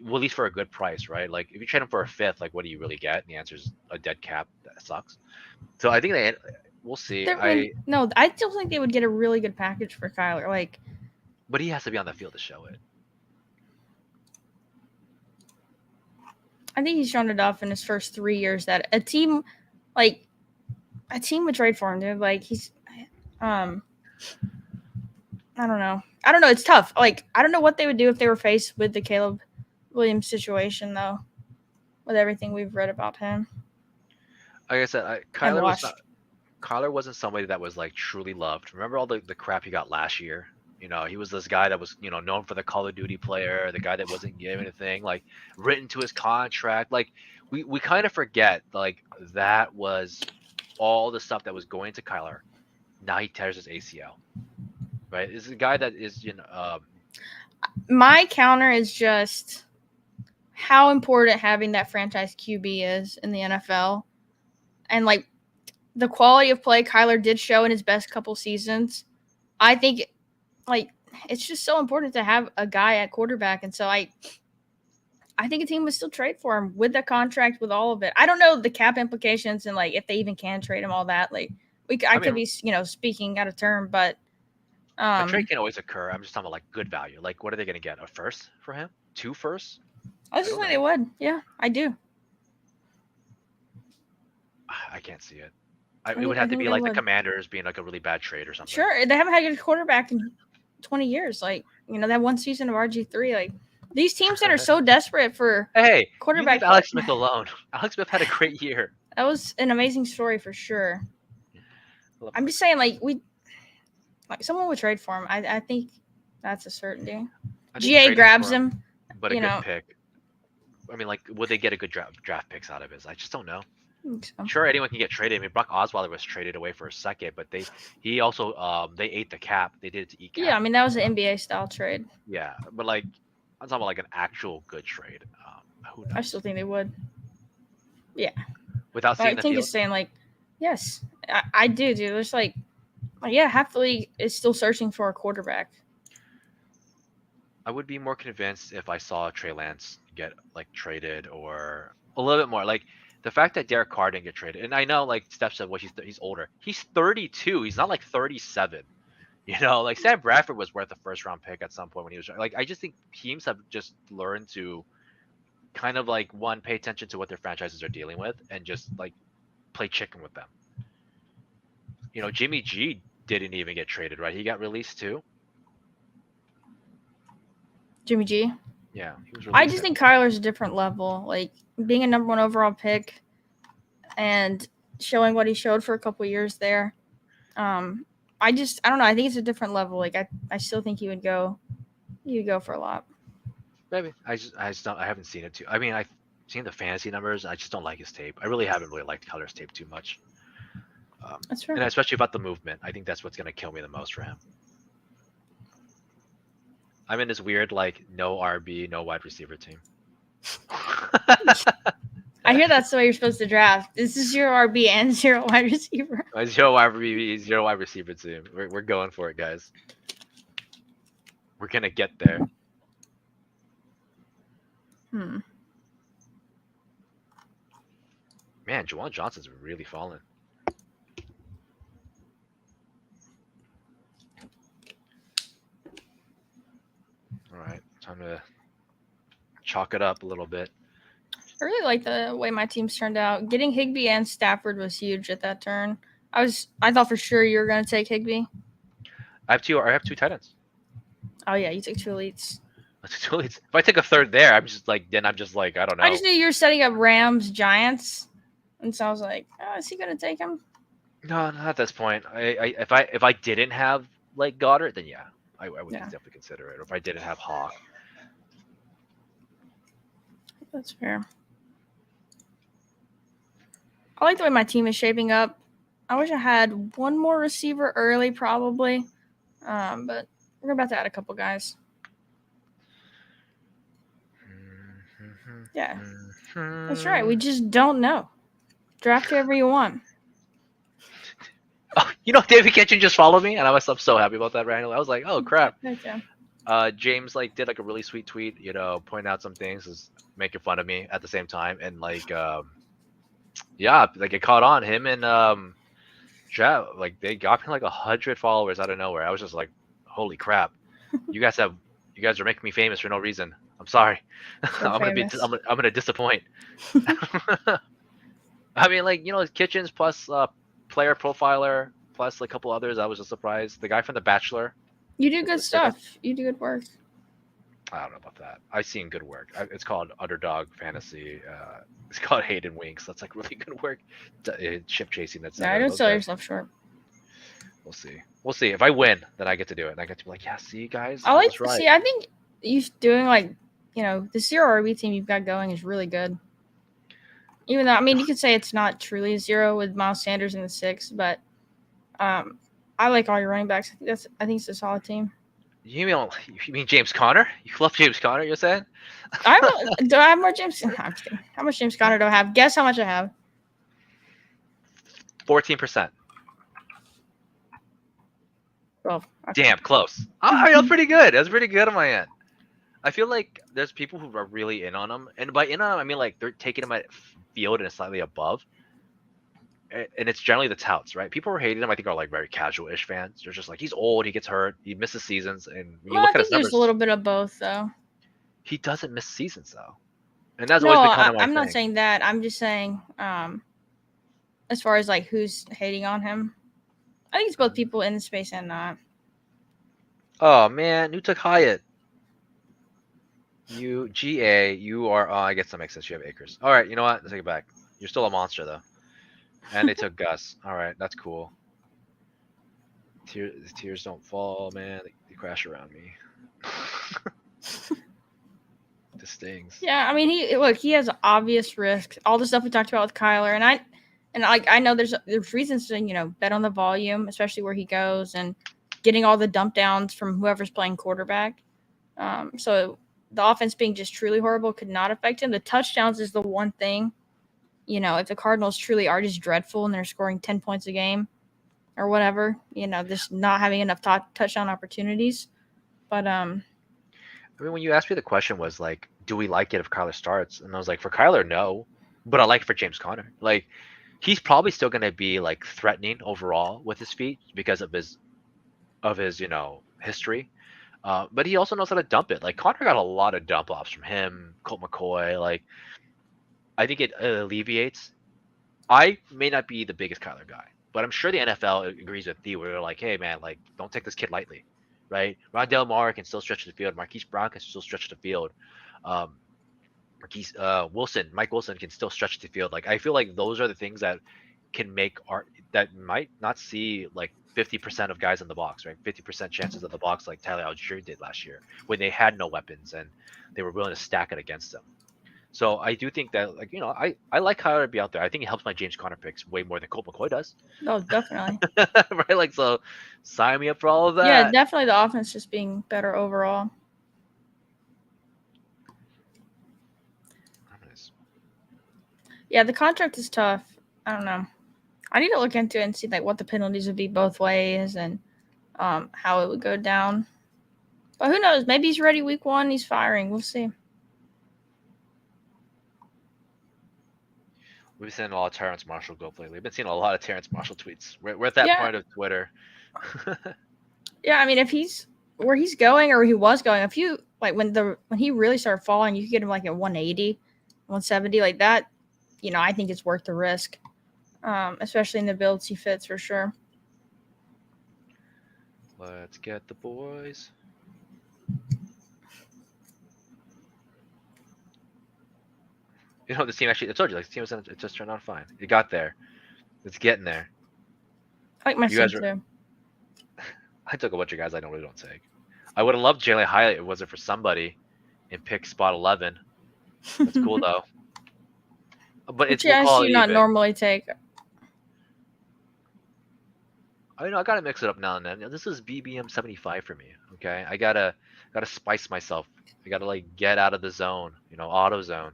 Speaker 1: well, at least for a good price, right? Like, if you trade him for a fifth, like, what do you really get? And the answer is a dead cap. That sucks. So I think we'll see.
Speaker 2: I still think they would get a really good package for Kyler. Like,
Speaker 1: but he has to be on the field to show it.
Speaker 2: I think he's shown enough in his first 3 years that a team would trade for him, dude. Like, he's, I don't know. It's tough. Like, I don't know what they would do if they were faced with the Caleb Williams situation, though, with everything we've read about him.
Speaker 1: Like I said, Kyler wasn't somebody that was like truly loved. Remember all the crap he got last year? He was this guy that was, known for the Call of Duty player, the guy that wasn't given anything, like, written to his contract. Like, we kind of forget, like, that was all the stuff that was going to Kyler. Now he tears his ACL, right? This is a guy that is,
Speaker 2: my counter is just how important having that franchise QB is in the NFL. And, like, the quality of play Kyler did show in his best couple seasons. I think it's just so important to have a guy at quarterback. And so I think a team would still trade for him with the contract, with all of it. I don't know the cap implications and, like, if they even can trade him, all that. Like, I could be, speaking out of term, but
Speaker 1: a trade can always occur. I'm just talking about, like, good value. Like, what are they going to get? A first for him? 2 firsts?
Speaker 2: I just think they would. Yeah, I do.
Speaker 1: I can't see it. It would have to
Speaker 2: think
Speaker 1: be
Speaker 2: they
Speaker 1: like the
Speaker 2: would.
Speaker 1: Commanders being like a really bad trade or something.
Speaker 2: Sure, they haven't had a good quarterback in 20 years. Like, that one season of RG3. Like, these teams that are so desperate for
Speaker 1: Hey, you
Speaker 2: quarterback
Speaker 1: leave
Speaker 2: play.
Speaker 1: Alex Smith alone. Alex Smith had a great year.
Speaker 2: That was an amazing story for sure. I'm just saying, like, someone would trade for him. I think that's a certainty.
Speaker 1: I think
Speaker 2: GA
Speaker 1: trading
Speaker 2: grabs
Speaker 1: for
Speaker 2: him.
Speaker 1: but a good pick. I mean, like, would they get a good draft picks out of it? I just don't know.
Speaker 2: So.
Speaker 1: Sure, anyone can get traded. I mean, Brock Osweiler was traded away for a second, but he also they ate the cap. They did it to eat cap.
Speaker 2: Yeah, I mean that was an NBA style trade.
Speaker 1: Yeah, but like I'm talking about like an actual good trade. Who knows?
Speaker 2: I still think they would. Yeah.
Speaker 1: Without seeing the
Speaker 2: King
Speaker 1: field.
Speaker 2: is saying like, yes, I do, dude. There's like, yeah, half the league is still searching for a quarterback.
Speaker 1: I would be more convinced if I saw Trey Lance get like traded or a little bit more. Like the fact that Derek Carr didn't get traded, and I know like Steph said, well, he's older. He's 32. He's not like 37. Like Sam Bradford was worth a first round pick at some point when he was like. I just think teams have just learned to kind of like pay attention to what their franchises are dealing with and just like play chicken with them. Jimmy G didn't even get traded, right? He got released too.
Speaker 2: Jimmy G.
Speaker 1: Yeah, he was released.
Speaker 2: I just think Kyler's a different level. Like being a number 1 overall pick and showing what he showed for a couple of years there. I don't know. I think it's a different level. Like I still think he would go for a lot.
Speaker 1: Maybe I haven't seen it too. I mean, I've seen the fantasy numbers. I just don't like his tape. I really haven't liked Kyler's tape too much.
Speaker 2: That's right.
Speaker 1: And especially about the movement. I think that's what's gonna kill me the most for him. I'm in this weird like no RB, no wide receiver team.
Speaker 2: I hear that's the way you're supposed to draft. This is 0 RB and 0 wide receiver.
Speaker 1: 0 wide RB, 0 wide receiver team. We're going for it, guys. We're gonna get there. Man, Juwan Johnson's really fallen. All right, time to chalk it up a little bit.
Speaker 2: I really like the way my team's turned out. Getting Higbee and Stafford was huge at that turn. I thought for sure you were going to take Higbee.
Speaker 1: I have two tight ends.
Speaker 2: Oh yeah, you took 2 elites.
Speaker 1: If I take a third there, I'm just like I don't know.
Speaker 2: I just knew you were setting up Rams, Giants, and so I was like, oh, is he going to take him?
Speaker 1: No, not at this point. If I didn't have like Goddard, then yeah, I would definitely consider it. Or if I didn't have Hawk.
Speaker 2: That's fair. I like the way my team is shaping up. I wish I had one more receiver early, probably, but we're about to add a couple guys. Yeah, that's right. We just don't know. Draft whoever you want.
Speaker 1: Oh, David Kitchen just followed me, and I'm so happy about that randomly. I was like, oh crap.
Speaker 2: Okay.
Speaker 1: James did like a really sweet tweet, pointing out some things, is making fun of me at the same time, and it caught on him and Jeff, they got me like 100 followers out of nowhere. I was just like, holy crap, you guys are making me famous for no reason. I'm sorry. I'm gonna disappoint. I mean, Kitchens plus player profiler plus a couple others. I was just surprised. The guy from The Bachelor.
Speaker 2: You do good stuff. You do good work.
Speaker 1: I don't know about that. I've seen good work. It's called Underdog Fantasy. It's called Hayden Winks. That's like really good work. Ship chasing. That's.
Speaker 2: I don't sell yourself short.
Speaker 1: We'll see. We'll see. If I win, then I get to do it. And I get to be like, yeah, see, guys.
Speaker 2: I like to see. I think you doing the 0 RB team you've got going is really good. Even though, I mean, you could say it's not truly a 0 with Miles Sanders in the 6, but I like all your running backs. I think it's a solid team.
Speaker 1: You mean James Conner? You love James Conner, you're saying?
Speaker 2: Do I have more James? No, I'm just kidding. How much James Conner do I have? Guess how much I have.
Speaker 1: 14%.
Speaker 2: 12. Okay.
Speaker 1: Damn, close. That's pretty good. That's pretty good on my end. I feel like there's people who are really in on him. And by in on him, I mean they're taking him at field and slightly above. And it's generally the touts, right? People who are hating him, I think, are very casual-ish fans. They're just like, he's old, he gets hurt, he misses seasons, and when you look at his numbers,
Speaker 2: there's a little bit of both, though.
Speaker 1: He doesn't miss seasons, though, and that's always been kind of my
Speaker 2: I'm not
Speaker 1: thing.
Speaker 2: saying that. I'm just saying, as far as like who's hating on him. I think it's both people in the space and not.
Speaker 1: Oh man, who took Hyatt? You GA, you are. Oh, I guess that makes sense. You have acres. All right, you know what? Let's take it back. You're still a monster though. And they took Gus. All right, that's cool. Tears don't fall, man. They crash around me. This stings.
Speaker 2: Yeah, I mean, he has obvious risks. All the stuff we talked about with Kyler, and I know there's reasons to bet on the volume, especially where he goes and getting all the dump downs from whoever's playing quarterback. So the offense being just truly horrible could not affect him. The touchdowns is the one thing. If the Cardinals truly are just dreadful and they're scoring 10 points a game or whatever, just not having enough touchdown opportunities. But
Speaker 1: I mean, when you asked me, the question was like, do we like it if Kyler starts? And I was like, for Kyler, no, but I like it for James Conner. Like, he's probably still going to be like threatening overall with his feet because of his history. But he also knows how to dump it. Like, Conner got a lot of dump offs from him, Colt McCoy. Like, I think it alleviates. I may not be the biggest Kyler guy, but I'm sure the NFL agrees with thee where they're like, hey man, like, don't take this kid lightly, right? Rondale Moore can still stretch the field. Marquise Brown can still stretch the field. Um, Mike Wilson can still stretch the field. Like, I feel like those are the things that can make art that might not see like 50% of guys in the box, right? 50% chances of the box like Tyler Algier did last year when they had no weapons and they were willing to stack it against them. So I do think that, like, I like Kyler to be out there. I think it helps my James Conner picks way more than Colt McCoy does.
Speaker 2: no, definitely.
Speaker 1: Right? Like, so sign me up for all of that.
Speaker 2: Yeah, definitely the offense just being better overall. Yeah, the contract is tough. I don't know. I need to look into it and see like what the penalties would be both ways and how it would go down. But who knows? Maybe he's ready week 1. He's firing. We'll see.
Speaker 1: We've seen a lot of Terrence Marshall go lately. We've been seeing a lot of Terrence Marshall tweets. We're at that point of Twitter.
Speaker 2: Yeah, I mean, if he's where he's going or he was going, if you like when he really started falling, you could get him like at 180, 170 like that. I think it's worth the risk, especially in the builds he fits for sure.
Speaker 1: Let's get the boys. This team actually, I told you, like, the team it just turned out fine. It got there. It's getting there.
Speaker 2: I like my team too.
Speaker 1: I took a bunch of guys I really don't take. I would have loved Jalen Hyatt if it wasn't for somebody in pick spot 11. That's cool though. But it's
Speaker 2: we'll you not normally take.
Speaker 1: I gotta mix it up now and then. This is BBM 75 for me. Okay, I gotta spice myself. I gotta like get out of the zone. Auto zone.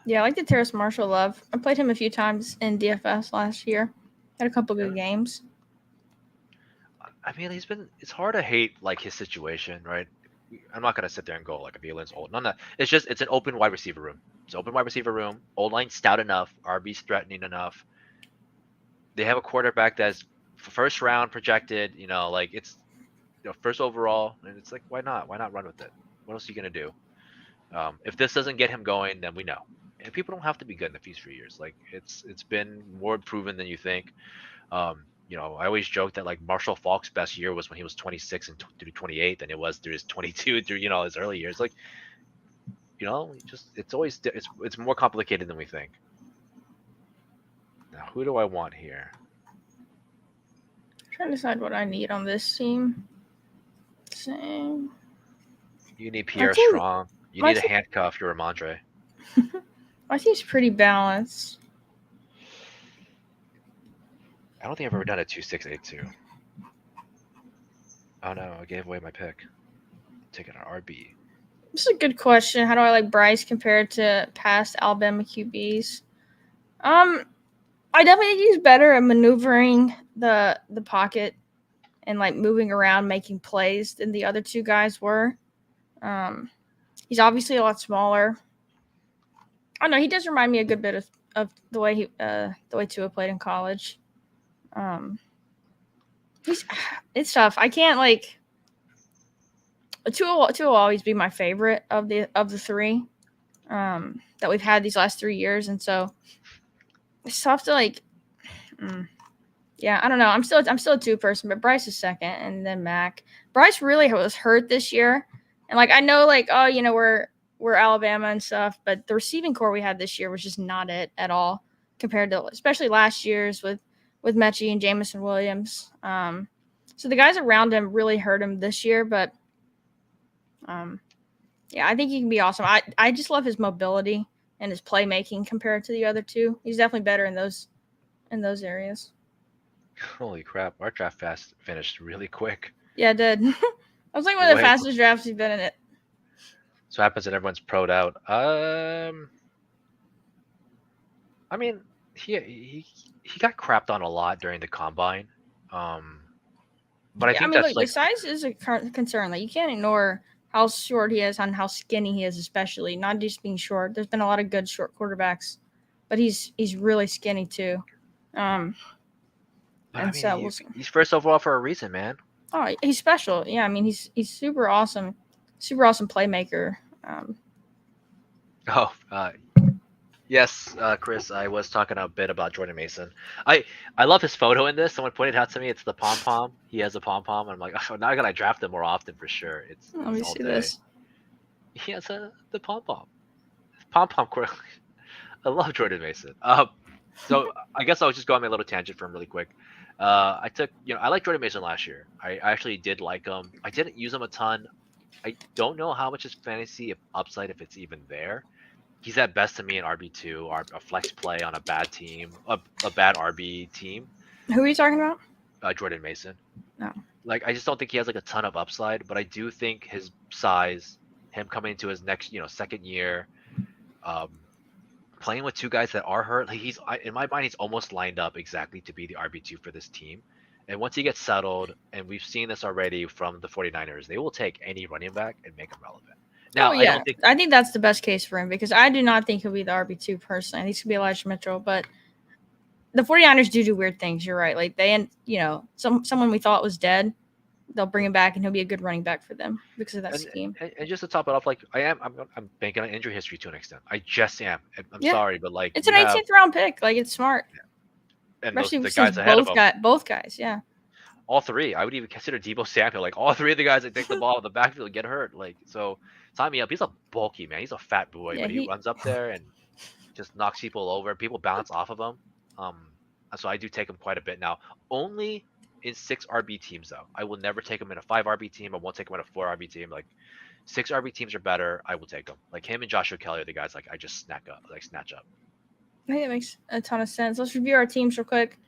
Speaker 2: Yeah, I like the Terrace Marshall love. I played him a few times in DFS last year. Had a couple good games.
Speaker 1: I mean, it's hard to hate like his situation, right? I'm not gonna sit there and go like Violin's old. None of that. It's an open wide receiver room. It's an open wide receiver room. Old line stout enough. RB's threatening enough. They have a quarterback that's first round projected. Like it's first overall, and it's like why not? Why not run with it? What else are you gonna do? If this doesn't get him going, then we know. And people don't have to be good in the first few years. Like it's been more proven than you think. I always joke that like Marshall Faulk's best year was when he was 26 and through 28 than it was through his 22 through his early years. Like it's more complicated than we think. Now who do I want here?
Speaker 2: I'm trying to decide what I need on this team. Same.
Speaker 1: You need Pierre Strong. You need a handcuff. You're Ramondre.
Speaker 2: My team's pretty balanced.
Speaker 1: I don't think I've ever done a 2-6-8-2. Oh no, I gave away my pick. Taking an RB.
Speaker 2: This is a good question. How do I like Bryce compared to past Alabama QBs? I definitely think he's better at maneuvering the pocket and like moving around, making plays than the other two guys were. He's obviously a lot smaller. I don't know. He does remind me a good bit of the way Tua played in college. It's tough. I can't Tua will always be my favorite of the three. that we've had these last 3 years, and so it's tough to like. Yeah, I don't know. I'm still a 2 person, but Bryce is second, and then Mac. Bryce really was hurt this year, and like I know, like we're Alabama and stuff, but the receiving core we had this year was just not it at all compared to especially last year's with Mechie and Jamison Williams. So the guys around him really hurt him this year, but yeah, I think he can be awesome. I just love his mobility and his playmaking compared to the other two. He's definitely better in those areas.
Speaker 1: Holy crap! Our draft fast finished really quick.
Speaker 2: Yeah, it did. I was like one of the
Speaker 1: Way
Speaker 2: fastest drafts he's been in it.
Speaker 1: So what happens when everyone's pro'd out. I mean, he got crapped on a lot during the combine. But I think that's
Speaker 2: look,
Speaker 1: like
Speaker 2: the size is a concern. Like you can't ignore how short he is and how skinny he is, especially not just being short. There's been a lot of good short quarterbacks, but he's really skinny too.
Speaker 1: But
Speaker 2: And
Speaker 1: I
Speaker 2: so
Speaker 1: mean, he's first overall for a reason, man.
Speaker 2: Oh, he's special. Yeah, I mean he's super awesome playmaker.
Speaker 1: Yes, Chris, I was talking a bit about Jordan Mason. I love his photo in this. Someone pointed out to me it's the pom pom. He has a pom pom. I'm like, oh, now I gotta draft him more often for sure.
Speaker 2: Let me
Speaker 1: all
Speaker 2: see
Speaker 1: day.
Speaker 2: this.
Speaker 1: He has the pom pom. Pom pom. I love Jordan Mason. So I guess I'll just go on my little tangent for him really quick. I like Jordan Mason last year. I actually did like him. I didn't use him a ton. I don't know how much his fantasy upside, if it's even there. He's at best to me an RB2 or a flex play on a bad team, a bad RB team.
Speaker 2: Who are you talking about?
Speaker 1: Jordan Mason.
Speaker 2: No.
Speaker 1: Like I just don't think he has like a ton of upside, but I do think his size, him coming into his next, second year, playing with two guys that are hurt, like in my mind, he's almost lined up exactly to be the RB2 for this team. And once he gets settled, and we've seen this already from the 49ers, they will take any running back and make him relevant. Now,
Speaker 2: yeah, I think that's the best case for him because I do not think he'll be the RB2 personally. I think he's going to be Elijah Mitchell, but the 49ers do weird things. You're right. Like someone we thought was dead, they'll bring him back and he'll be a good running back for them because of that scheme.
Speaker 1: And just to top it off, like I'm banking on injury history to an extent. I just am. I'm sorry, but like
Speaker 2: it's an 18th round pick. Like it's smart.
Speaker 1: Yeah. And
Speaker 2: especially
Speaker 1: the guys ahead of him.
Speaker 2: Both guys, yeah.
Speaker 1: All three. I would even consider Deebo Samuel. Like all three of the guys that take the ball in the backfield get hurt. Like so, sign me up. He's a bulky man. He's a fat boy, but he runs up there and just knocks people over. People bounce off of him. So I do take him quite a bit now. Only in 6 RB teams though. I will never take him in a 5 RB team. I won't take him in a 4 RB team. Like 6 RB teams are better. I will take them. Like him and Joshua Kelly are the guys like I just snatch up.
Speaker 2: I think that makes a ton of sense. Let's review our teams real quick.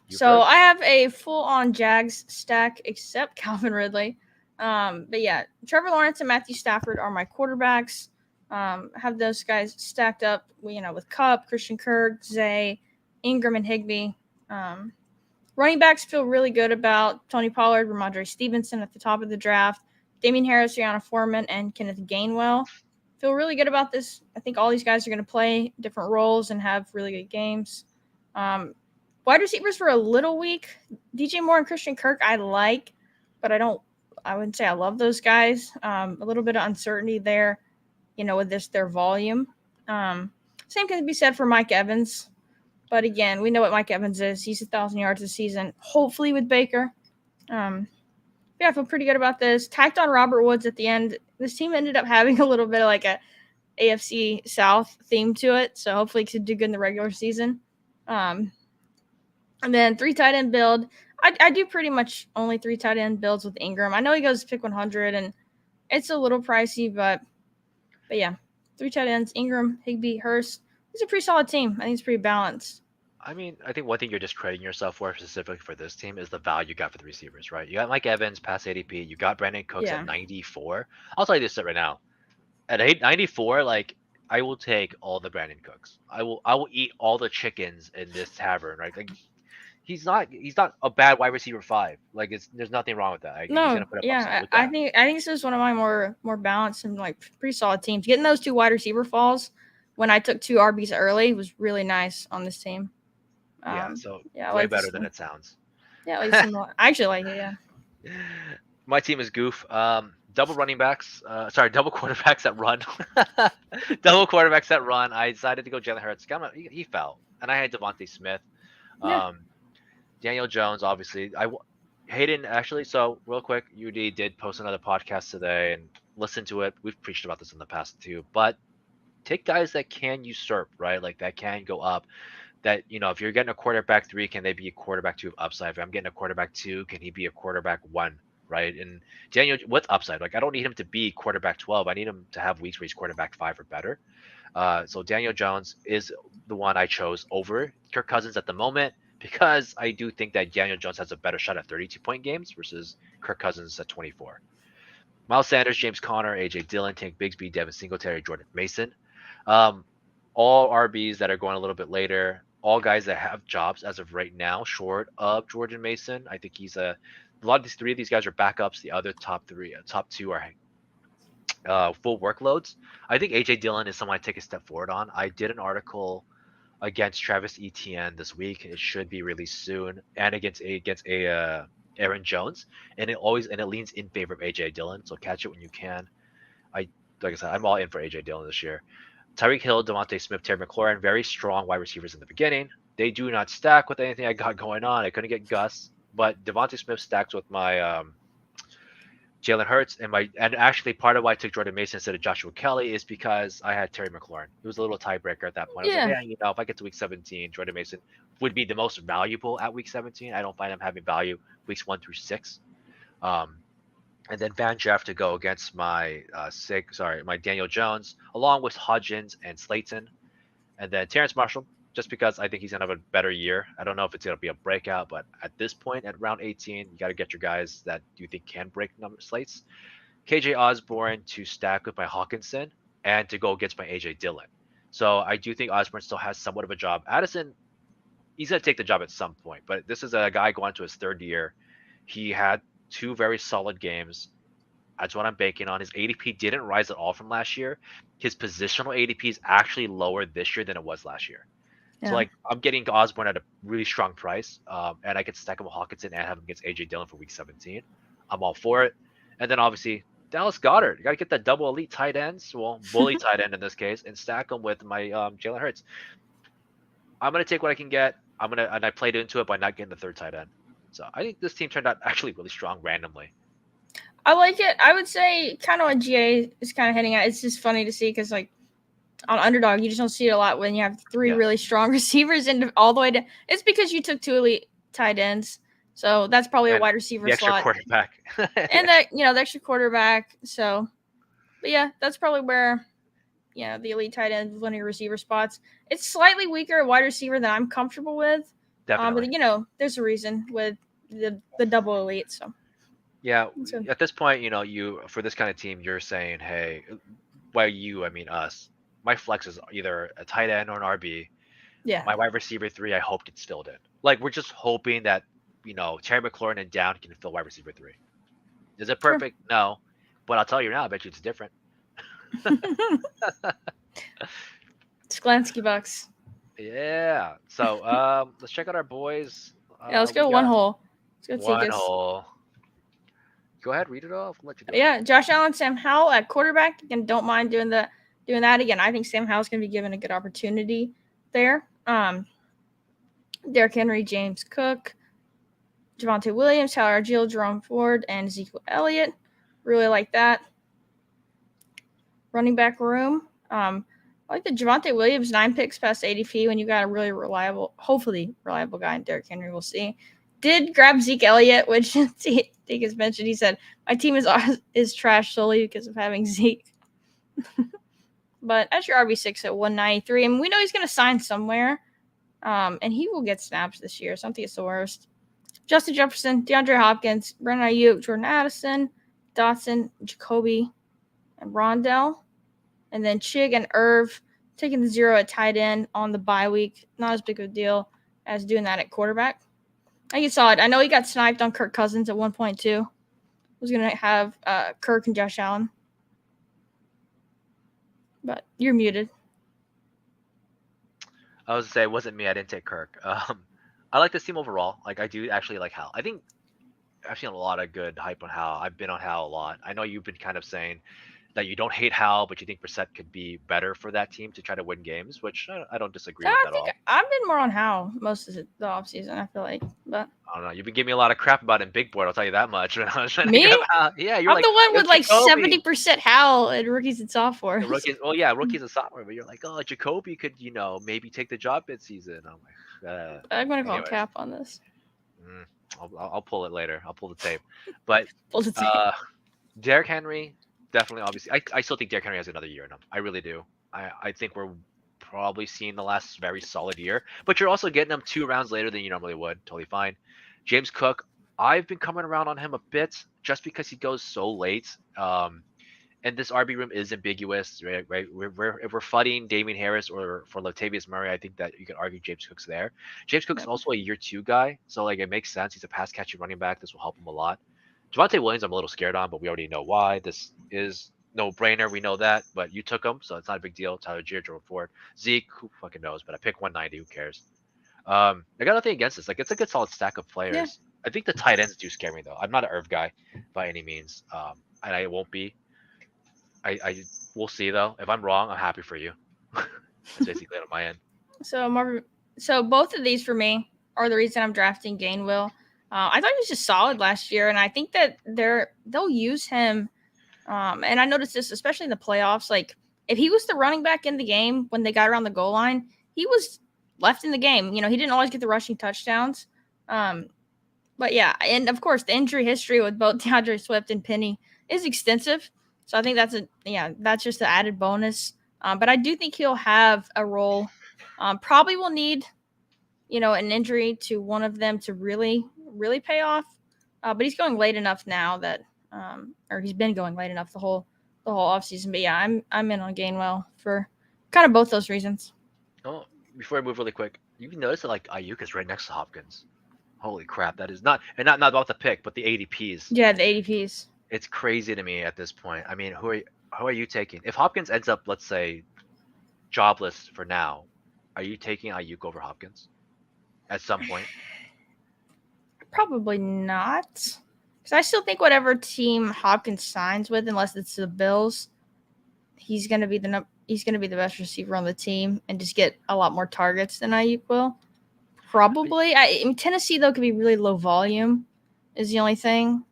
Speaker 1: You
Speaker 2: so
Speaker 1: first?
Speaker 2: I have a full-on Jags stack except Calvin Ridley. But yeah, Trevor Lawrence and Matthew Stafford are my quarterbacks. Have those guys stacked up, with Kupp, Christian Kirk, Zay, Ingram, and Higbee. Running backs feel really good about Tony Pollard, Ramondre Stevenson at the top of the draft, Damian Harris, Rihanna Foreman, and Kenneth Gainwell. Feel really good about this. I think all these guys are going to play different roles and have really good games. Wide receivers were a little weak. DJ Moore and Christian Kirk I like, but I wouldn't say I love those guys. A little bit of uncertainty there, with their volume. Same can be said for Mike Evans. But again, we know what Mike Evans is. He's 1,000 yards a season, hopefully with Baker. I feel pretty good about this. Tacked on Robert Woods at the end. This team ended up having a little bit of like a AFC South theme to it, so hopefully it could do good in the regular season. And then 3 tight end build. I do pretty much only 3 tight end builds with Ingram. I know he goes pick 100, and it's a little pricey, but yeah, 3 tight ends: Ingram, Higbee, Hurst. It's a pretty solid team. I think it's pretty balanced.
Speaker 1: I mean, I think one thing you're discrediting yourself for specifically for this team is the value you got for the receivers, right? You got Mike Evans past ADP. You got Brandon Cooks at 94. I'll tell you this right now. At 94, like I will take all the Brandon Cooks. I will eat all the chickens in this tavern, right? Like he's not a bad wide receiver 5. Like there's nothing wrong with that. He's gonna put up
Speaker 2: I think this is one of my more balanced and like pretty solid teams. Getting those 2 wide receiver falls when I took 2 RBs early was really nice on this team.
Speaker 1: Way better than it sounds.
Speaker 2: Yeah, I actually like it. Yeah.
Speaker 1: My team is goof. double running backs. Double quarterbacks that run. Double quarterbacks that run. I decided to go Jalen Hurts. He fell, and I had Devontae Smith.
Speaker 2: Yeah.
Speaker 1: Daniel Jones, obviously. Hayden actually. So real quick, UD did post another podcast today, and listen to it. We've preached about this in the past too, but take guys that can usurp, right? Like that can go up. That if you're getting a quarterback 3, can they be a quarterback 2 of upside? If I'm getting a quarterback 2, can he be a quarterback 1? Right? And Daniel with upside, like I don't need him to be quarterback 12. I need him to have weeks where he's quarterback 5 or better. So Daniel Jones is the one I chose over Kirk Cousins at the moment because I do think that Daniel Jones has a better shot at 32-point games versus Kirk Cousins at 24. Miles Sanders, James Conner, AJ Dillon, Tank Bigsby, Devin Singletary, Jordan Mason. All RBs that are going a little bit later. All guys that have jobs as of right now, short of Jordan Mason. I think he's a lot of these 3 of these guys are backups. The other top 2 are full workloads. I think AJ Dillon is someone I take a step forward on. I did an article against Travis Etienne this week. It should be released soon, and against Aaron Jones, and it leans in favor of AJ Dillon. So catch it when you can. Like I said, I'm all in for AJ Dillon this year. Tyreek Hill, Devontae Smith, Terry McLaurin, very strong wide receivers in the beginning. They do not stack with anything I got going on. I couldn't get Gus, but Devontae Smith stacks with my Jalen Hurts and actually part of why I took Jordan Mason instead of Joshua Kelly is because I had Terry McLaurin. It was a little tiebreaker at that point. I was like, if I get to week 17, Jordan Mason would be the most valuable at week 17. I don't find him having value weeks 1 through 6. And then Van Jeff to go against my Daniel Jones, along with Hodgins and Slayton. And then Terrence Marshall, just because I think he's gonna have a better year. I don't know if it's gonna be a breakout, but at this point, at round 18, you got to get your guys that you think can break number slates. KJ Osborne to stack with my Hawkinson and to go against my AJ Dillon. So I do think Osborne still has somewhat of a job. Addison, he's gonna take the job at some point, but this is a guy going to his 3rd year. He had 2 very solid games. That's what I'm banking on. His ADP didn't rise at all from last year. His positional ADP is actually lower this year than it was last year. Yeah. So I'm getting Osborne at a really strong price, and I could stack him with Hawkinson and have him against AJ Dillon for week 17. I'm all for it. And then obviously Dallas Goedert. You got to get that double elite tight ends, bully tight end in this case, and stack them with my Jalen Hurts. I'm gonna take what I can get. And I played into it by not getting the 3rd tight end. So I think this team turned out actually really strong randomly.
Speaker 2: I like it. I would say kind of what GA is kind of heading at. It's just funny to see because on Underdog, you just don't see it a lot when you have 3 really strong receivers and all the way to. It's because you took 2 elite tight ends, so that's probably a wide receiver
Speaker 1: the
Speaker 2: slot.
Speaker 1: Extra quarterback.
Speaker 2: And that the extra quarterback. So, but yeah, that's probably where the elite tight end is one of your receiver spots. It's slightly weaker at wide receiver than I'm comfortable with.
Speaker 1: Definitely.
Speaker 2: But there's a reason with the double elite. So.
Speaker 1: Yeah, at this point, you for this kind of team, you're saying, hey, by you, I mean us. My flex is either a tight end or an RB.
Speaker 2: Yeah.
Speaker 1: My wide receiver 3, I hope gets filled in. Like we're just hoping that Terry McLaurin and down can fill wide receiver 3. Is it perfect? Sure. No, but I'll tell you now, I bet you it's different.
Speaker 2: Sklansky Bucks.
Speaker 1: Yeah. So let's check out our boys.
Speaker 2: Yeah, let's go one hole. Let's go
Speaker 1: one hole. Go ahead, read it off. I'll let you do
Speaker 2: it. Josh Allen, Sam Howell at quarterback. Again, don't mind doing that again. I think Sam Howell's going to be given a good opportunity there. Derrick Henry, James Cook, Javonte Williams, Tyler Argill, Jerome Ford, and Ezekiel Elliott. Really like that. Running back room. I like the Javonte Williams 9 picks past ADP when you got a really hopefully reliable guy in Derrick Henry. We'll see. Did grab Zeke Elliott, which I think is mentioned. He said, my team is trash solely because of having Zeke. But as your RB6 at 193, and we know he's going to sign somewhere, and he will get snaps this year, so I don't think it's the worst. Justin Jefferson, DeAndre Hopkins, Brandon Ayuk, Jordan Addison, Dotson, Jacoby, and Rondell. And then Chig and Irv taking the 0 at tight end on the bye week. Not as big of a deal as doing that at quarterback. I think you saw it. I know he got sniped on Kirk Cousins at 1.2. Was going to have Kirk and Josh Allen. But you're muted.
Speaker 1: I was going to say, it wasn't me. I didn't take Kirk. I like this team overall. Like, I do actually like Hal. I think I've seen a lot of good hype on Hal. I've been on Hal a lot. I know you've been kind of saying that you don't hate Hal, but you think Brissett could be better for that team to try to win games, which I don't disagree with
Speaker 2: I
Speaker 1: at
Speaker 2: think
Speaker 1: all.
Speaker 2: I've been more on Hal most of the offseason, I feel like. But
Speaker 1: I don't know. You've been giving me a lot of crap about it in Big Board. I'll tell you that much. When I was trying to
Speaker 2: me?
Speaker 1: grab Hal. Yeah, you're
Speaker 2: I'm
Speaker 1: like,
Speaker 2: the one
Speaker 1: yo,
Speaker 2: with like
Speaker 1: Jacoby.
Speaker 2: 70% Hal and rookies and
Speaker 1: The
Speaker 2: sophomores.
Speaker 1: rookies, well, yeah, rookies and sophomore, but you're like, oh, Jacoby could, maybe take the job mid-season. I'm like,
Speaker 2: I'm gonna call
Speaker 1: anyways,
Speaker 2: cap on this.
Speaker 1: I'll pull it later. I'll pull the tape. But
Speaker 2: Pull the tape.
Speaker 1: Derrick Henry, definitely, obviously, I still think Derrick Henry has another year in him. I really do. I think we're probably seeing the last very solid year, but you're also getting him 2 rounds later than you normally would. Totally fine. James Cook, I've been coming around on him a bit just because he goes so late. And this RB room is ambiguous, right? If we're fighting Damian Harris or for Latavius Murray, I think that you can argue James Cook's there. James Cook's
Speaker 2: Yep.
Speaker 1: also a year 2 guy, so like it makes sense. He's a pass catching running back. This will help him a lot. Javonte Williams, I'm a little scared on, but we already know why. This is no brainer. We know that, but you took him, so it's not a big deal. Tyler Gier, Jordan Ford, Zeke, who fucking knows? But I picked 190. Who cares? I got nothing against this. Like it's a good solid stack of players.
Speaker 2: Yeah.
Speaker 1: I think the tight ends do scare me though. I'm not an Irv guy by any means, and I won't be. I we'll see though. If I'm wrong, I'm happy for you. That's basically it on my end.
Speaker 2: So both of these for me are the reason I'm drafting Gainwell. I thought he was just solid last year, and I think that they'll use him. And I noticed this especially in the playoffs. Like if he was the running back in the game when they got around the goal line, he was left in the game. He didn't always get the rushing touchdowns. But yeah, and of course the injury history with both DeAndre Swift and Penny is extensive. So I think that's just an added bonus. But I do think he'll have a role. Probably will need, an injury to one of them to really, really pay off. But he's going late enough now that, or he's been going late enough the whole offseason. But yeah, I'm in on Gainwell for kind of both those reasons.
Speaker 1: Oh, before I move really quick, you can notice that like Ayuk is right next to Hopkins. Holy crap, that is not about the pick, but the ADPs.
Speaker 2: Yeah, the ADPs.
Speaker 1: It's crazy to me at this point. I mean, who are you taking? If Hopkins ends up, let's say, jobless for now, are you taking Ayuk over Hopkins at some point?
Speaker 2: Probably not, because I still think whatever team Hopkins signs with, unless it's the Bills, he's gonna be the best receiver on the team and just get a lot more targets than Ayuk will. Probably. Tennessee though could be really low volume, is the only thing.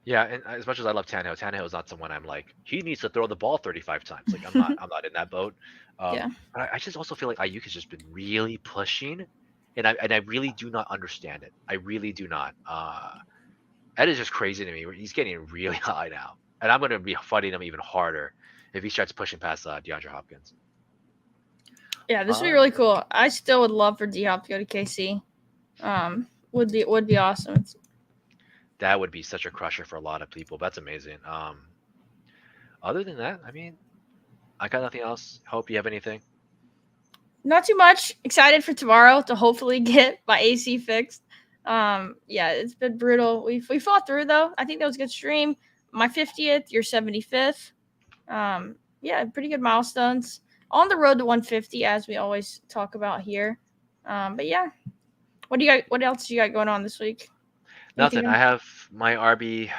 Speaker 1: Yeah, and as much as I love Tannehill is not someone I'm like, he needs to throw the ball 35 times. Like I'm not in that boat.
Speaker 2: Yeah.
Speaker 1: But I just also feel like Ayuk has just been really pushing, and I really do not understand it. I really do not. That is just crazy to me. He's getting really high now, and I'm going to be fighting him even harder if he starts pushing past DeAndre Hopkins.
Speaker 2: Yeah, this would be really cool. I still would love for D-Hop to go to KC. Would be awesome.
Speaker 1: That would be such a crusher for a lot of people. That's amazing. Other than that, I mean, I got nothing else. Hope you have anything.
Speaker 2: Not too much. Excited for tomorrow to hopefully get my AC fixed. Yeah, it's been brutal. We fought through though. I think that was a good stream. My 50th, your 75th. Yeah, pretty good milestones. On the road to 150, as we always talk about here. But yeah, what else do you got going on this week?
Speaker 1: Nothing. I have my RB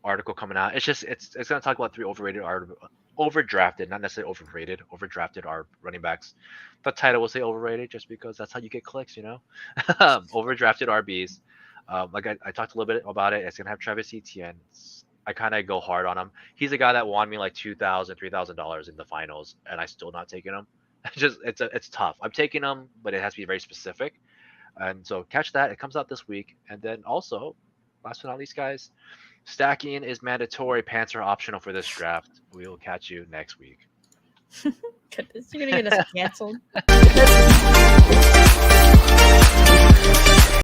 Speaker 1: article coming out. It's gonna talk about 3 overdrafted, not necessarily overrated. Overdrafted are running backs. The title will say overrated just because that's how you get clicks, Overdrafted RBs. Like I talked a little bit about it. It's gonna have Travis Etienne. I kind of go hard on him. He's a guy that won me like $2,000, $3,000 in the finals, and I still not taking him. It's tough. I'm taking him, but it has to be very specific. And so catch that. It comes out this week. And then also, last but not least, guys, stacking is mandatory. Pants are optional for this draft. We will catch you next week.
Speaker 2: Goodness, you're gonna get us canceled.